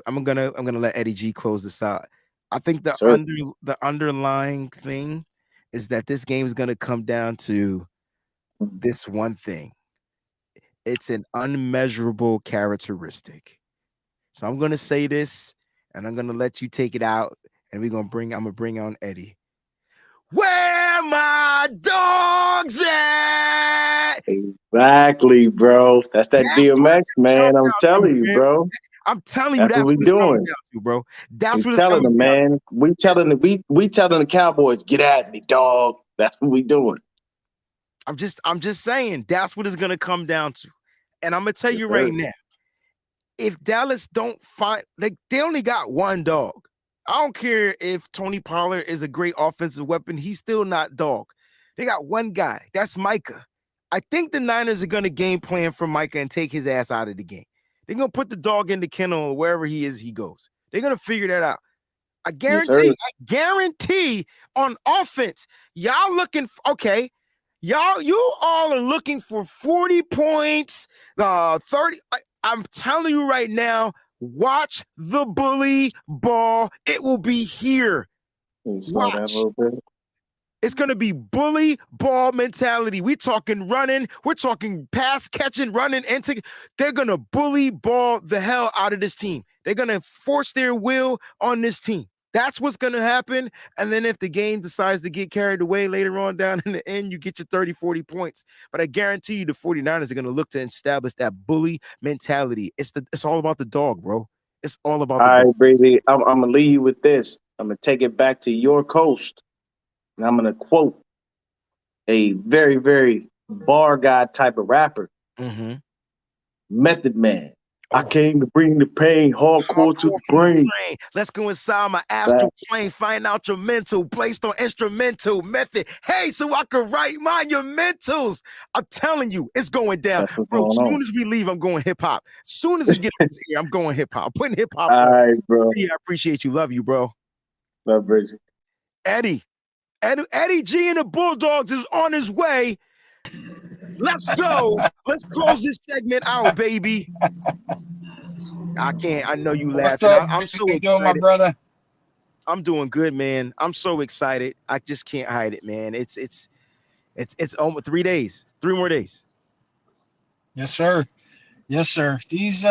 I'm gonna let Eddie G close this out. I think the underlying thing is that this game is gonna come down to this one thing. It's an unmeasurable characteristic. So I'm gonna say this, and I'm gonna let you take it out, and I'm gonna bring on Eddie. Where my dogs at? Exactly, bro. That's that DMX, man. I'm telling you, bro. I'm telling you, that's what it's coming down to, bro. That's what it's telling coming them, down. Man. We telling the Cowboys, get at me, dog. That's what we doing. I'm just saying that's what it's gonna come down to. And I'm gonna tell you right now, if Dallas don't find, like, they only got one dog. I don't care if Tony Pollard is a great offensive weapon. He's still not dog. They got one guy. That's Micah. I think the Niners are going to game plan for Micah and take his ass out of the game. They're going to put the dog in the kennel or wherever he is, he goes. They're going to figure that out. I guarantee on offense, y'all looking okay. You all are looking for 40 points, 30. I'm telling you right now, watch the bully ball. It will be here. Watch. It's going to be bully ball mentality. We're talking running. We're talking pass catching, running. They're going to bully ball the hell out of this team. They're going to force their will on this team. That's what's going to happen. And then if the game decides to get carried away later on down in the end, you get your 30, 40 points. But I guarantee you the 49ers are going to look to establish that bully mentality. It's all about the dog, bro. It's all about the dog. All right, Breezy, I'm going to leave you with this. I'm going to take it back to your coast. And I'm going to quote a very, very bar guy type of rapper. Mm-hmm. Method Man. I came to bring the pain hardcore to the brain. Let's go inside my astral plane, find out your mental, placed on instrumental method. Hey, so I can write monumentals. I'm telling you, it's going down. Bro, as soon as we leave, I'm going hip hop. As soon as we get here, I'm going hip hop. I'm putting hip hop on. All right, bro. Yeah, I appreciate you. Love you, bro. Love, Bridget. Eddie. Eddie G and the Bulldogs is on his way. Let's go. Let's close this segment out, baby. I can't. I know you laughing. I'm so How you doing, my excited. brother? I'm doing good, man. I'm so excited. I just can't hide it, man. It's almost 3 days. 3 more days. Yes, sir. Yes, sir. These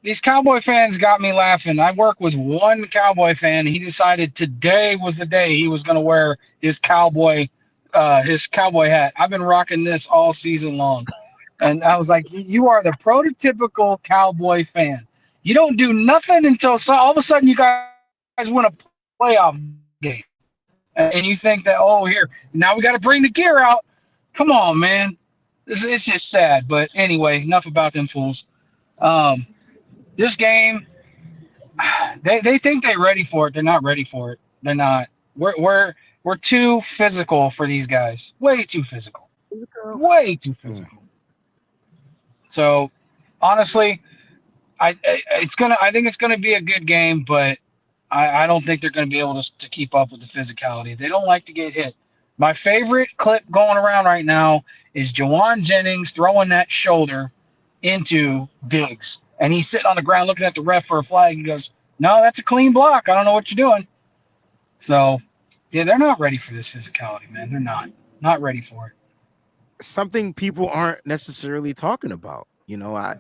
these Cowboy fans got me laughing. I work with one Cowboy fan. He decided today was the day he was going to wear his cowboy hat. I've been rocking this all season long. And I was like, you are the prototypical Cowboy fan. You don't do nothing until all of a sudden you guys win a playoff game. And you think that, oh, here, now we got to bring the gear out. Come on, man. It's just sad. But anyway, enough about them fools. This game, they think they're ready for it. They're not ready for it. They're not. We're too physical for these guys. Way too physical. Way too physical. So, honestly, I think it's gonna be a good game, but I don't think they're gonna be able to keep up with the physicality. They don't like to get hit. My favorite clip going around right now is Jawan Jennings throwing that shoulder into Diggs, and he's sitting on the ground looking at the ref for a flag. He goes, "No, that's a clean block. I don't know what you're doing." So, yeah, they're not ready for this physicality, man. They're not ready for it. Something people aren't necessarily talking about. I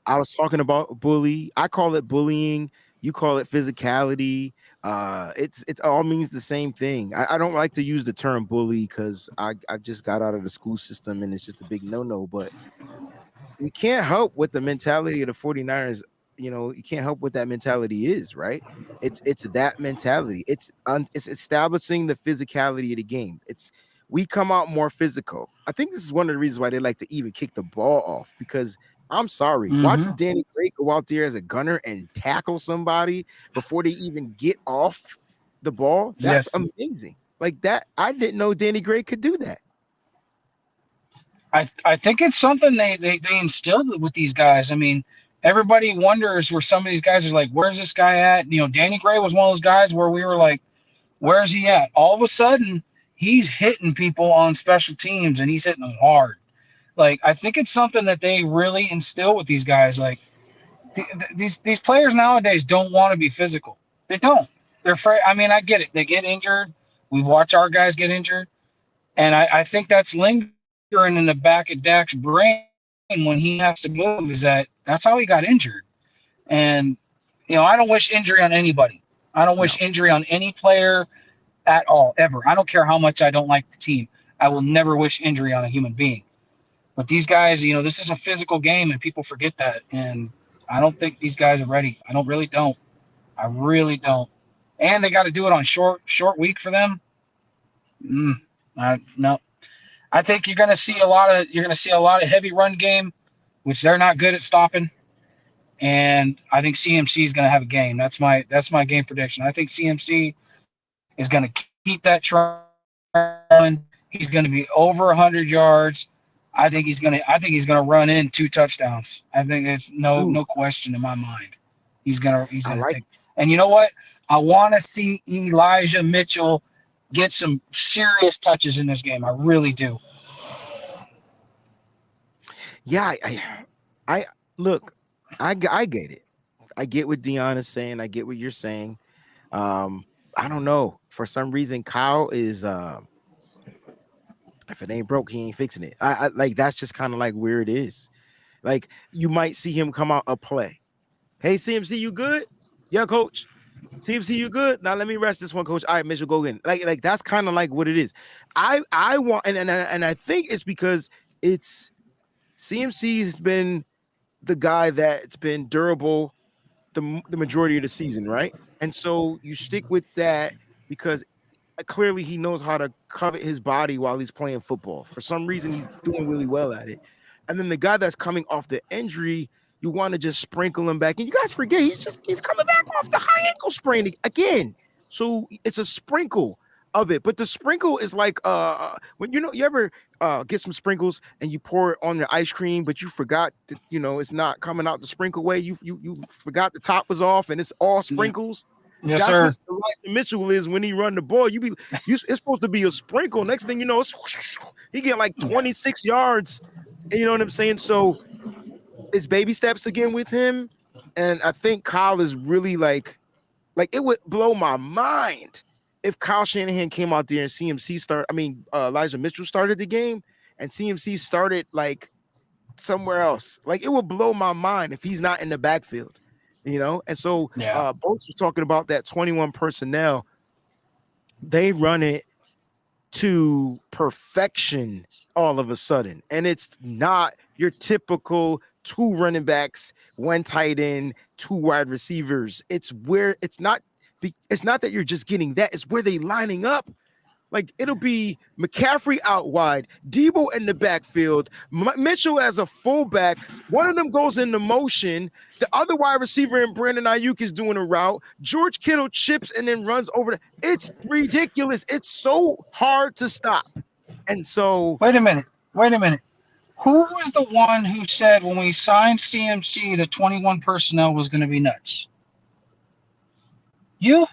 was talking about bully. I call it bullying. You call it physicality. It all means the same thing. I don't like to use the term bully because I just got out of the school system and it's just a big no-no. But we can't help what the mentality of the 49ers. You can't help what that mentality is, right? It's that mentality. It's establishing the physicality of the game. We come out more physical. I think this is one of the reasons why they like to even kick the ball off, because I'm sorry, watching Danny Gray go out there as a gunner and tackle somebody before they even get off the ball, that's amazing. Like that, I didn't know Danny Gray could do that. I think it's something they instilled with these guys. I mean, everybody wonders where some of these guys are like, where's this guy at? Danny Gray was one of those guys where we were like, where's he at? All of a sudden, he's hitting people on special teams, and he's hitting them hard. Like, I think it's something that they really instill with these guys. Like, these players nowadays don't want to be physical. They don't. They're afraid. I mean, I get it. They get injured. We watch our guys get injured. And I think that's lingering in the back of Dak's brain when he has to move, is that's how he got injured. And, I don't wish injury on anybody. I don't wish injury on any player at all, ever. I don't care how much I don't like the team. I will never wish injury on a human being. But these guys, this is a physical game, and people forget that. And I don't think these guys are ready. I really don't. And they got to do it on short week for them. No. I think you're going to see a lot of heavy run game, which they're not good at stopping. And I think CMC is going to have a game. That's my game prediction. I think CMC is going to keep that trend. He's going to be over 100 yards. I think he's going to run in 2 touchdowns. I think it's no question in my mind. He's going to take. And you know what? I want to see Elijah Mitchell get some serious touches in this game. I really do. Yeah, I look, I get it. I get what Dion is saying. I get what you're saying. I don't know. For some reason, Kyle is if it ain't broke, he ain't fixing it. I like, that's just kind of like where it is. Like, you might see him come out a play. Hey, CMC, you good? Yeah, coach. CMC, you good? Now let me rest this one, coach. All right, Mitchell, go in. Like that's kind of like what it is. I want, and I think it's because it's CMC has been the guy that's been durable the majority of the season, right? And so you stick with that because clearly he knows how to cover his body while he's playing football. For some reason, he's doing really well at it. And then the guy that's coming off the injury, you want to just sprinkle him back. And you guys forget, he's coming back off the high ankle sprain again. So it's a sprinkle of it. But the sprinkle is like when you ever get some sprinkles and you pour it on your ice cream, but you forgot that it's not coming out the sprinkle way. You forgot the top was off and it's all sprinkles. Yes, That's sir. what Elijah Mitchell is when he run the ball. It's supposed to be a sprinkle. Next thing you know, he get like 26 yards. And you know what I'm saying? So it's baby steps again with him. And I think Kyle is really like it would blow my mind if Kyle Shanahan came out there and Elijah Mitchell started the game and CMC started like somewhere else. Like it would blow my mind if he's not in the backfield, you know? And so both was talking about that 21 personnel. They run it to perfection all of a sudden. And it's not your typical 2 running backs, 1 tight end, 2 wide receivers. It's not that you're just getting that. It's where they lining up. Like it'll be McCaffrey out wide, Debo in the backfield, Mitchell as a fullback. One of them goes into motion. The other wide receiver in Brandon Ayuk is doing a route. George Kittle chips and then runs over. It's ridiculous. It's so hard to stop. And so wait a minute. Who was the one who said when we signed CMC, the 21 personnel was going to be nuts? You?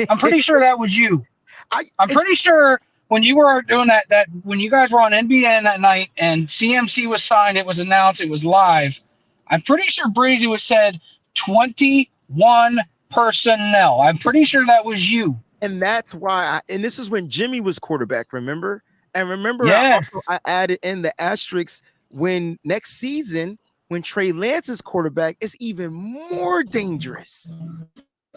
I'm pretty sure that was you. I'm pretty sure when you were doing that when you guys were on NBN that night and CMC was signed, it was announced, it was live. I'm pretty sure Breezie was said 21 personnel. I'm pretty sure that was you. And that's why and this is when Jimmy was quarterback, remember? And remember, yes. I added in the asterisks when next season, when Trey Lance is quarterback, it's even more dangerous.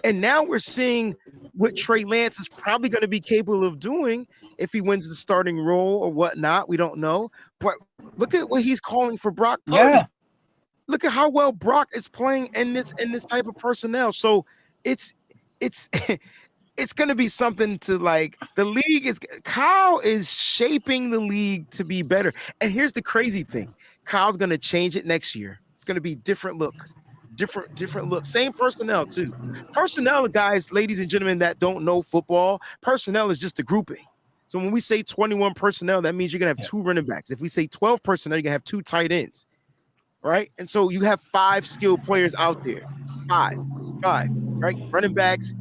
And now we're seeing what Trey Lance is probably going to be capable of doing if he wins the starting role or whatnot. We don't know. But look at what he's calling for Brock Purdy. Yeah. Look at how well Brock is playing in this type of personnel. So it's going to be something to like. The league Kyle is shaping the league to be better. And here's the crazy thing. Kyle's going to change it next year. It's going to be different look. Different look. Same personnel too. Personnel, guys, ladies and gentlemen that don't know football, personnel is just a grouping. So when we say 21 personnel, that means you're going to have 2 running backs. If we say 12 personnel, you're going to have 2 tight ends. Right? And so you have 5 skilled players out there. 5, right? Running backs,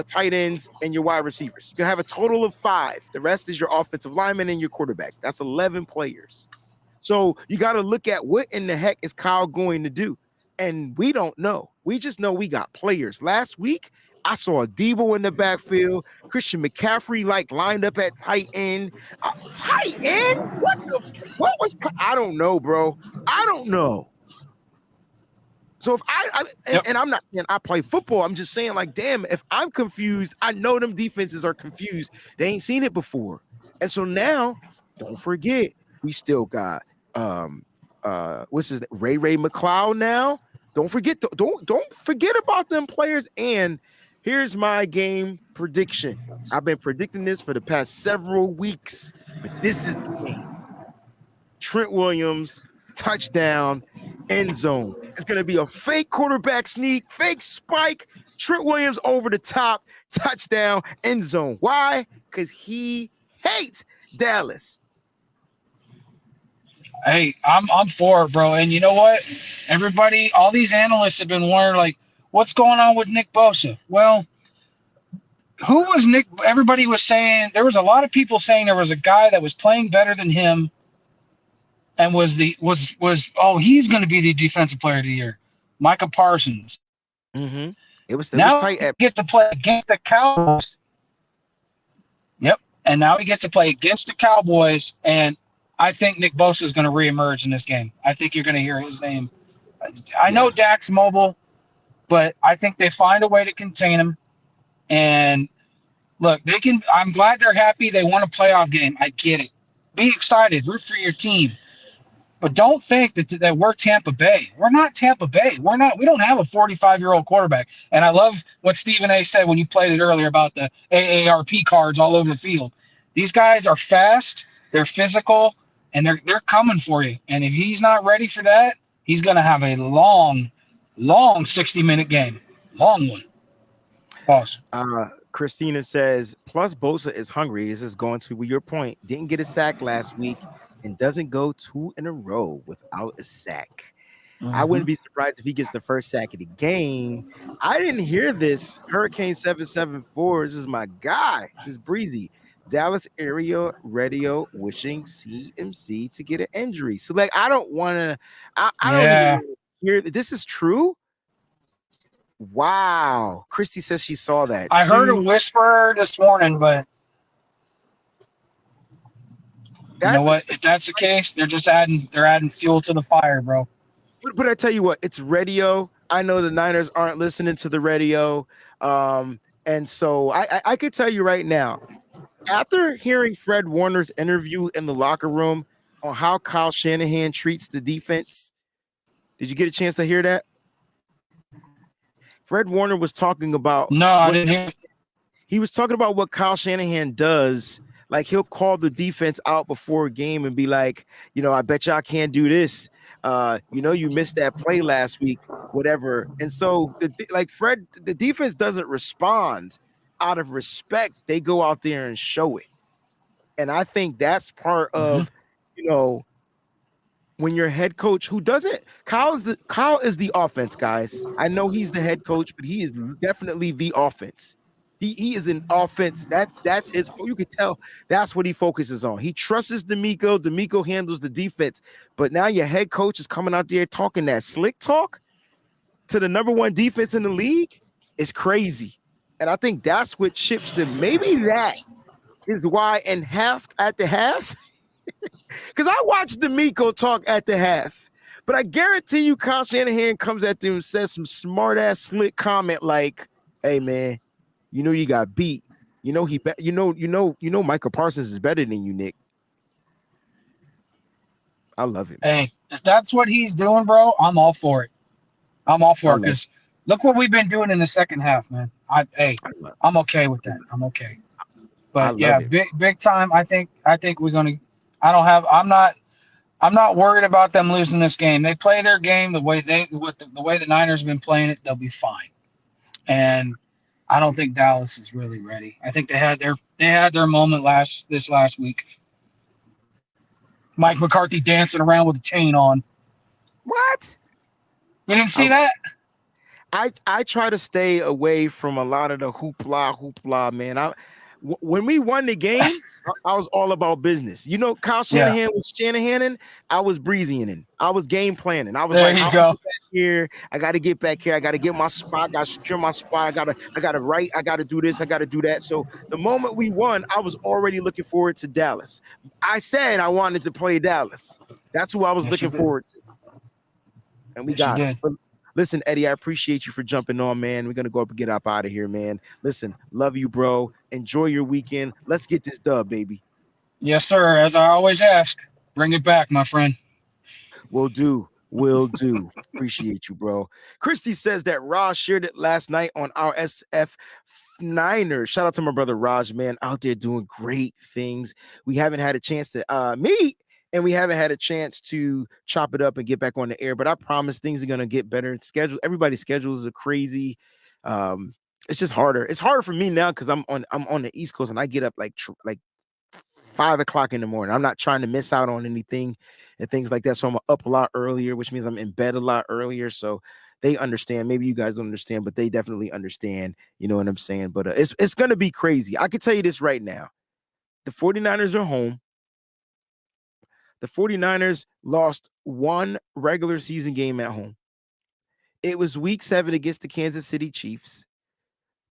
tight ends, and your wide receivers. You can have a total of 5. The rest is your offensive lineman and your quarterback. That's 11 players. So you got to look at what in the heck is Kyle going to do. And we don't know. We just know we got players. Last week, I saw a Debo in the backfield. Christian McCaffrey lined up at tight end. Tight end? What was? I don't know, bro. I don't know. So if and I'm not saying I play football. I'm just saying like, damn, if I'm confused, I know them defenses are confused. They ain't seen it before. And so now, don't forget, we still got what's his name? Ray McLeod now. Don't forget about them players. And here's my game prediction. I've been predicting this for the past several weeks, but this is the game. Trent Williams, touchdown, end zone. It's going to be a fake quarterback sneak, fake spike. Trent Williams over the top, touchdown, end zone. Why? Because he hates Dallas. Hey, I'm for it, bro. And you know what? Everybody, all these analysts have been wondering, like, what's going on with Nick Bosa? Well, who was Nick? Everybody was saying there was a lot of people saying there was a guy that was playing better than him, and he's going to be the defensive player of the year, Micah Parsons. Mm-hmm. It was tight. He gets to play against the Cowboys. Yep, and now he gets to play against the Cowboys, and I think Nick Bosa is going to reemerge in this game. I think you're going to hear his name. I know Dak's mobile, but I think they find a way to contain him. And look, they can. I'm glad they're happy. They won a playoff game. I get it. Be excited. Root for your team. But don't think that we're Tampa Bay. We're not Tampa Bay. We're not. We don't have a 45-year-old quarterback. And I love what Stephen A. said when you played it earlier about the AARP cards all over the field. These guys are fast. They're physical. And they're coming for you. And if he's not ready for that, he's going to have a long 60-minute game. Long one. Pause. Christina says, plus Bosa is hungry. This is going to your point. Didn't get a sack last week and doesn't go 2 in a row without a sack. I wouldn't be surprised if he gets the first sack of the game. I didn't hear this. Hurricane 774. This is my guy. This is Breezy. Dallas area radio wishing CMC to get an injury. So, like, I don't want to. I don't even hear that. This is true. Wow. Christy says she saw that. I heard a whisper this morning, but you know what? If that's the case, they're adding fuel to the fire, bro. But I tell you what, it's radio. I know the Niners aren't listening to the radio. And so I could tell you right now, after hearing Fred Warner's interview in the locker room on how Kyle Shanahan treats the defense, did you get a chance to hear that? Fred Warner was talking about I didn't hear. He was talking about what Kyle Shanahan does. Like, he'll call the defense out before a game and be like, I bet y'all can't do this. You missed that play last week, whatever. And so, the defense doesn't respond out of respect. They go out there and show it. And I think that's part of, when your head coach who doesn't, Kyle is the offense, guys. I know he's the head coach, but he is definitely the offense. He is an offense. That's his. You can tell that's what he focuses on. He trusts D'Amico. D'Amico handles the defense. But now your head coach is coming out there talking that slick talk to the number one defense in the league. It's crazy. And I think that's what chips them. Maybe that is why at the half, because I watched D'Amico talk at the half, but I guarantee you Kyle Shanahan comes at them and says some smart ass slick comment like, "Hey man, you got beat. Michael Parsons is better than you, Nick." I love it. Hey, if that's what he's doing, bro, I'm all for it. I'm all for it because look what we've been doing in the second half, man. I'm okay with that. I'm okay. But yeah, big time. I think we're gonna. I'm not worried about them losing this game. They play their game the way the Niners have been playing it. They'll be fine. And I don't think Dallas is really ready. I think they had their moment this last week. Mike McCarthy dancing around with a chain on. What? You didn't see that? I try to stay away from a lot of the hoopla, man. When we won the game, I was all about business. Kyle Shanahan was Shanahaning. I was breezying. I was game planning. I was here. I got to get back here. I got to get my spot. I got to secure my spot. I got to write. I got to do this. I got to do that. So the moment we won, I was already looking forward to Dallas. I said I wanted to play Dallas. That's who I was looking forward to. And we got it. But listen, Eddie, I appreciate you for jumping on, man. We're going to go up and get up out of here, man. Listen, love you, bro. Enjoy your weekend. Let's get this dub, baby. Yes, sir. As I always ask, bring it back, my friend. Will do. Appreciate you, bro. Christy says that Raj shared it last night on our SF Niners. Shout out to my brother Raj, man, out there doing great things. We haven't had a chance to meet, and we haven't had a chance to chop it up and get back on the air. But I promise things are gonna get better. Everybody's schedules are crazy. It's just harder. It's harder for me now because I'm on the East Coast and I get up like 5 o'clock in the morning. I'm not trying to miss out on anything and things like that. So I'm up a lot earlier, which means I'm in bed a lot earlier. So they understand. Maybe you guys don't understand, but they definitely understand. You know what I'm saying? But it's gonna be crazy. I can tell you this right now. The 49ers are home. The 49ers lost one regular season game at home. It was week 7 against the Kansas City Chiefs.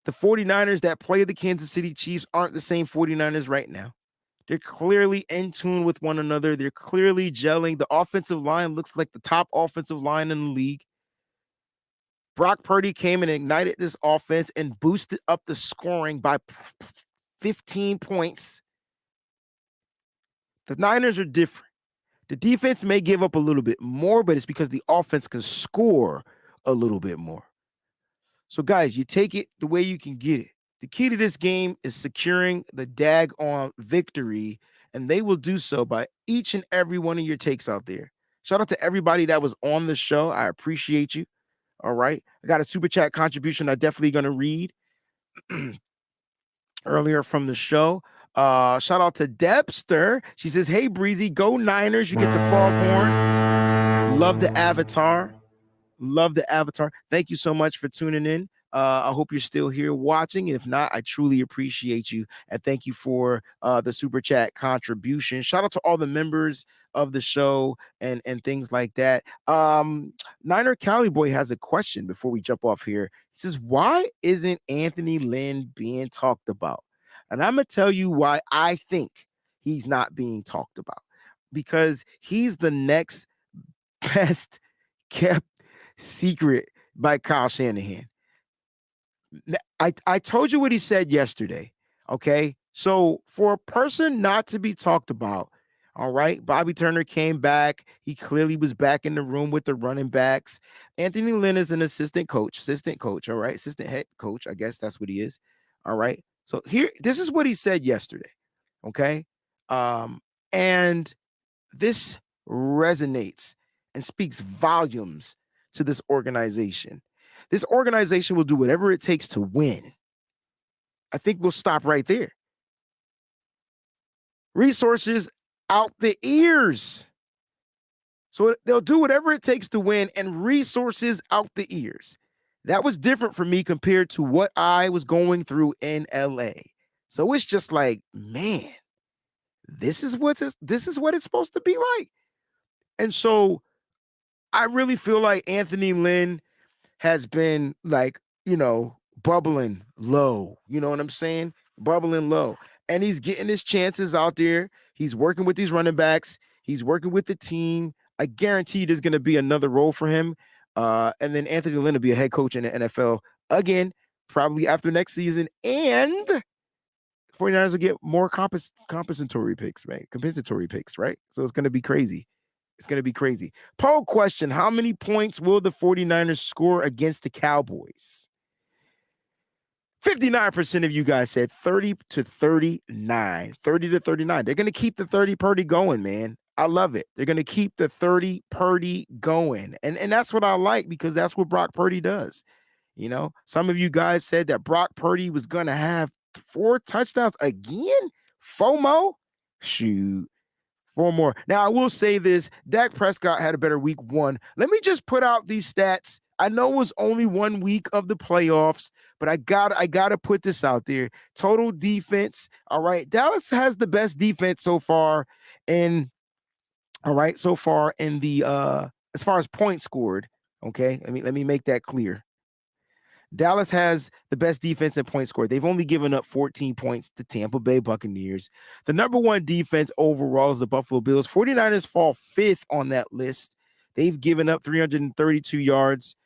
The 49ers that play the Kansas City Chiefs aren't the same 49ers right now. They're clearly in tune with one another. They're clearly gelling. The offensive line looks like the top offensive line in the league. Brock Purdy came and ignited this offense and boosted up the scoring by 15 points. The Niners are different. The defense may give up a little bit more, but it's because the offense can score a little bit more. So, guys, you take it the way you can get it. The key to this game is securing the daggone victory, and they will do so by each and every one of your takes out there. Shout out to everybody that was on the show. I appreciate you. All right. I got a super chat contribution I'm definitely going to read earlier from the show. Shout out to Debster. She says, "Hey, Breezy, go Niners. You get the foghorn." Love the avatar. Love the avatar. Thank you so much for tuning in. I hope you're still here watching. If not, I truly appreciate you. And thank you for the super chat contribution. Shout out to all the members of the show and things like that. Niner Cali Boy has a question before we jump off here. He says, why isn't Anthony Lynn being talked about? And I'm going to tell you why I think he's not being talked about. Because he's the next best kept secret by Kyle Shanahan. I told you what he said yesterday. Okay. So for a person not to be talked about, all right, Bobby Turner came back. He clearly was back in the room with the running backs. Anthony Lynn is an assistant coach, all right, assistant head coach. I guess that's what he is. All right. So here, this is what he said yesterday. Okay. And this resonates and speaks volumes to this organization. This organization will do whatever it takes to win. I think we'll stop right there. Resources out the ears. So they'll do whatever it takes to win, and resources out the ears. That was different for me compared to what I was going through in LA. So it's just like, man, this is what it's supposed to be like. And so I really feel like Anthony Lynn has been like, bubbling low. You know what I'm saying? Bubbling low. And he's getting his chances out there. He's working with these running backs. He's working with the team. I guarantee there's going to be another role for him. And then Anthony Lynn will be a head coach in the NFL again, probably after next season. And 49ers will get more compensatory picks, right? Compensatory picks, right? So it's going to be crazy. It's going to be crazy. Poll question: how many points will the 49ers score against the Cowboys? 59% of you guys said 30 to 39. 30 to 39. They're going to keep the 30 Purdy going, man. I love it. They're going to keep the 30 Purdy going. And that's what I like, because that's what Brock Purdy does. Some of you guys said that Brock Purdy was going to have 4 touchdowns again. FOMO? Shoot. 4 more. Now, I will say this. Dak Prescott had a better week 1. Let me just put out these stats. I know it was only 1 week of the playoffs, but I gotta put this out there. Total defense. All right. Dallas has the best defense so far in the as far as points scored. Okay. Let me make that clear. Dallas has the best defense and points scored. They've only given up 14 points to Tampa Bay Buccaneers. The number 1 defense overall is the Buffalo Bills. 49ers fall 5th on that list. They've given up 332 yards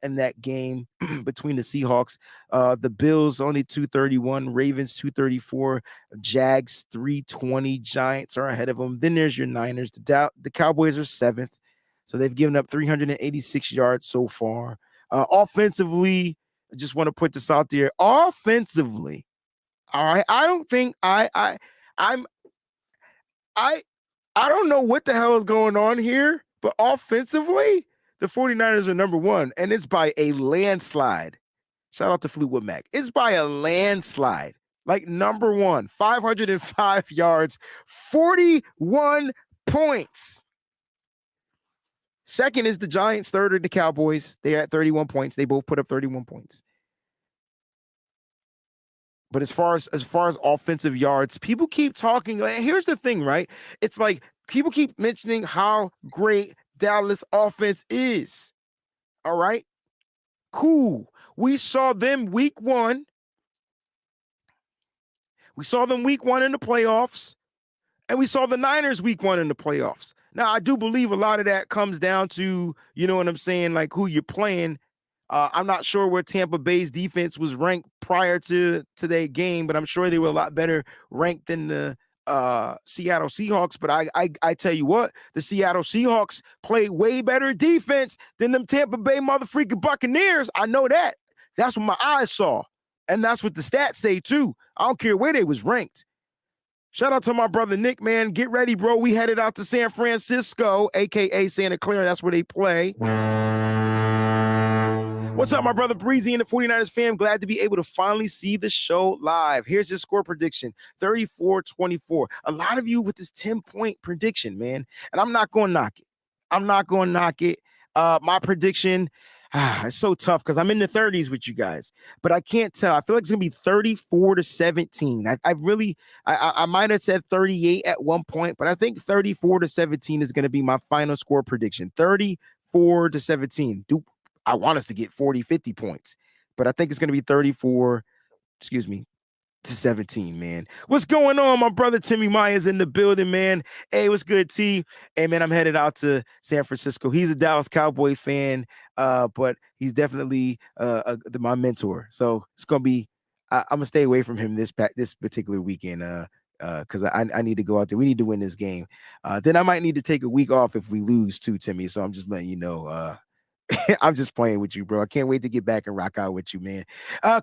in that game between the Seahawks. The Bills only 231, Ravens 234, Jags 320, Giants are ahead of them. Then there's your Niners. The Cowboys are 7th. So they've given up 386 yards so far. Offensively, I just want to put this out there. Offensively, all right. I don't think I don't know what the hell is going on here, but offensively, the 49ers are number 1, and it's by a landslide. Shout out to Fleetwood Mac. It's by a landslide. Like number 1, 505 yards, 41 points. Second is the Giants. Third are the Cowboys. They're at 31 points. They both put up 31 points. But as far as offensive yards, people keep talking. Here's the thing, right? It's like people keep mentioning how great Dallas offense is. All right? Cool. We saw them week 1. We saw them week 1 in the playoffs. And we saw the Niners week 1 in the playoffs. Now, I do believe a lot of that comes down to, you know what I'm saying, like who you're playing. I'm not sure where Tampa Bay's defense was ranked prior to their game, but I'm sure they were a lot better ranked than the Seattle Seahawks. But I tell you what, the Seattle Seahawks play way better defense than them Tampa Bay motherfucking Buccaneers. I know that. That's what my eyes saw. And that's what the stats say, too. I don't care where they was ranked. Shout out to my brother Nick, man. Get ready, bro. We headed out to San Francisco, a.k.a. Santa Clara. That's where they play. What's up, my brother Breezie and the 49ers fam? Glad to be able to finally see the show live. Here's his score prediction, 34-24. A lot of you with this 10-point prediction, man. And I'm not going to knock it. I'm not going to knock it. My prediction, it's so tough because I'm in the 30s with you guys, but I can't tell. I feel like it's going to be 34-17. I might have said 38 at one point, but I think 34-17 is going to be my final score prediction. 34-17. I want us to get 40, 50 points, but I think it's going to be 34-17, man. What's going on? My brother Timmy Myers in the building, man. Hey, what's good, T? Hey, man, I'm headed out to San Francisco. He's a Dallas Cowboy fan, but he's definitely my mentor. So it's gonna be. I'm gonna stay away from him this particular weekend. Because I need to go out there. We need to win this game. Then I might need to take a week off if we lose too, Timmy. So I'm just letting you know. I'm just playing with you, bro. I can't wait to get back and rock out with you, man.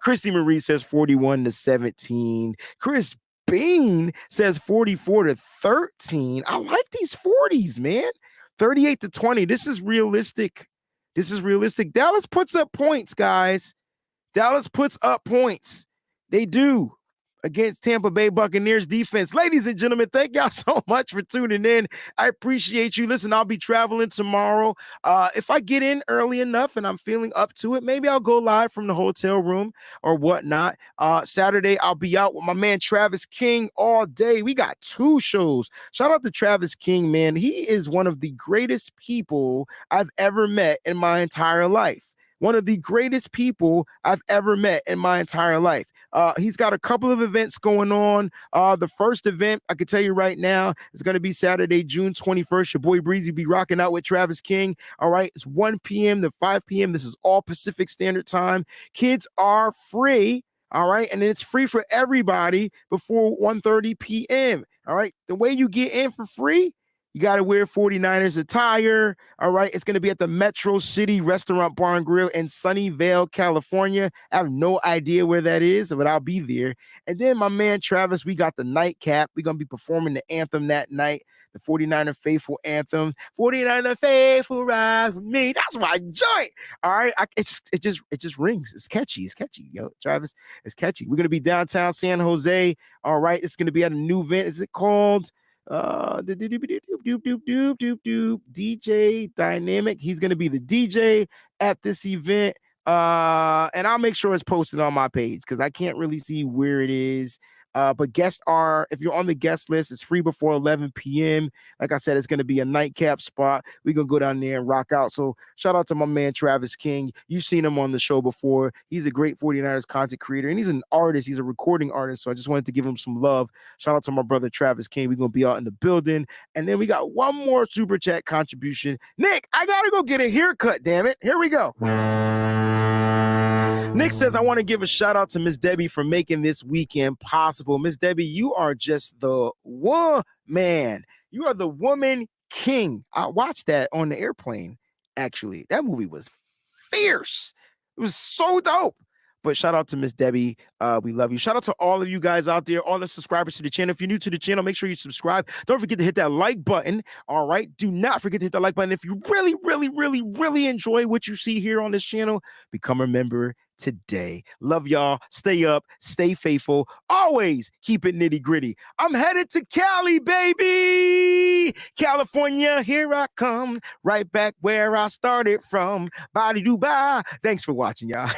Christy Marie says 41-17. Chris Bean says 44-13. I like these 40s, man. 38-20. This is realistic. Dallas puts up points, guys. Dallas puts up points. They do. Against Tampa Bay Buccaneers defense. Ladies and gentlemen, thank y'all so much for tuning in. I appreciate you. Listen, I'll be traveling tomorrow. If I get in early enough and I'm feeling up to it, maybe I'll go live from the hotel room or whatnot. Saturday, I'll be out with my man Travis King all day. We got 2 shows. Shout out to Travis King, man. He is one of the greatest people I've ever met in my entire life. One of the greatest people I've ever met in my entire life. He's got a couple of events going on. The first event, I can tell you right now, is going to be Saturday, June 21st. Your boy Breezy be rocking out with Travis King. All right, it's 1 p.m. to 5 p.m. This is all Pacific Standard Time. Kids are free. All right, and it's free for everybody before 1:30 p.m. All right, the way you get in for free, you got to wear 49ers attire. All right. It's going to be at the Metro City Restaurant Bar and Grill in Sunnyvale, California. I have no idea where that is, but I'll be there. And then my man Travis, we got the nightcap. We're going to be performing the anthem that night, the 49er Faithful anthem. 49er Faithful ride with me. That's my joint. All right. It just rings. It's catchy. Yo, Travis, it's catchy. We're going to be downtown San Jose. All right. It's going to be at a new event. Is it called DJ Dynamic? He's going to be the DJ at this event. And I'll make sure it's posted on my page because I can't really see where it is. But if you're on the guest list, it's free before 11 p.m. Like I said, it's going to be a nightcap spot. We're going to go down there and rock out. So shout out to my man, Travis King. You've seen him on the show before. He's a great 49ers content creator, and he's an artist. He's a recording artist. So I just wanted to give him some love. Shout out to my brother, Travis King. We're going to be out in the building. And then we got one more super chat contribution. Nick, I got to go get a haircut, damn it. Here we go. Nick says, I want to give a shout out to Miss Debbie for making this weekend possible. Miss Debbie, you are just the woman. You are the woman king. I watched that on the airplane, actually. That movie was fierce. It was so dope. But shout out to Miss Debbie. We love you. Shout out to all of you guys out there, all the subscribers to the channel. If you're new to the channel, make sure you subscribe. Don't forget to hit that like button. All right. Do not forget to hit that like button. If you really, really, really, really enjoy what you see here on this channel, become a member today. Love y'all. Stay up. Stay faithful. Always keep it nitty gritty. I'm headed to Cali, baby. California, here I come. Right back where I started from. Body do bye. Thanks for watching, y'all.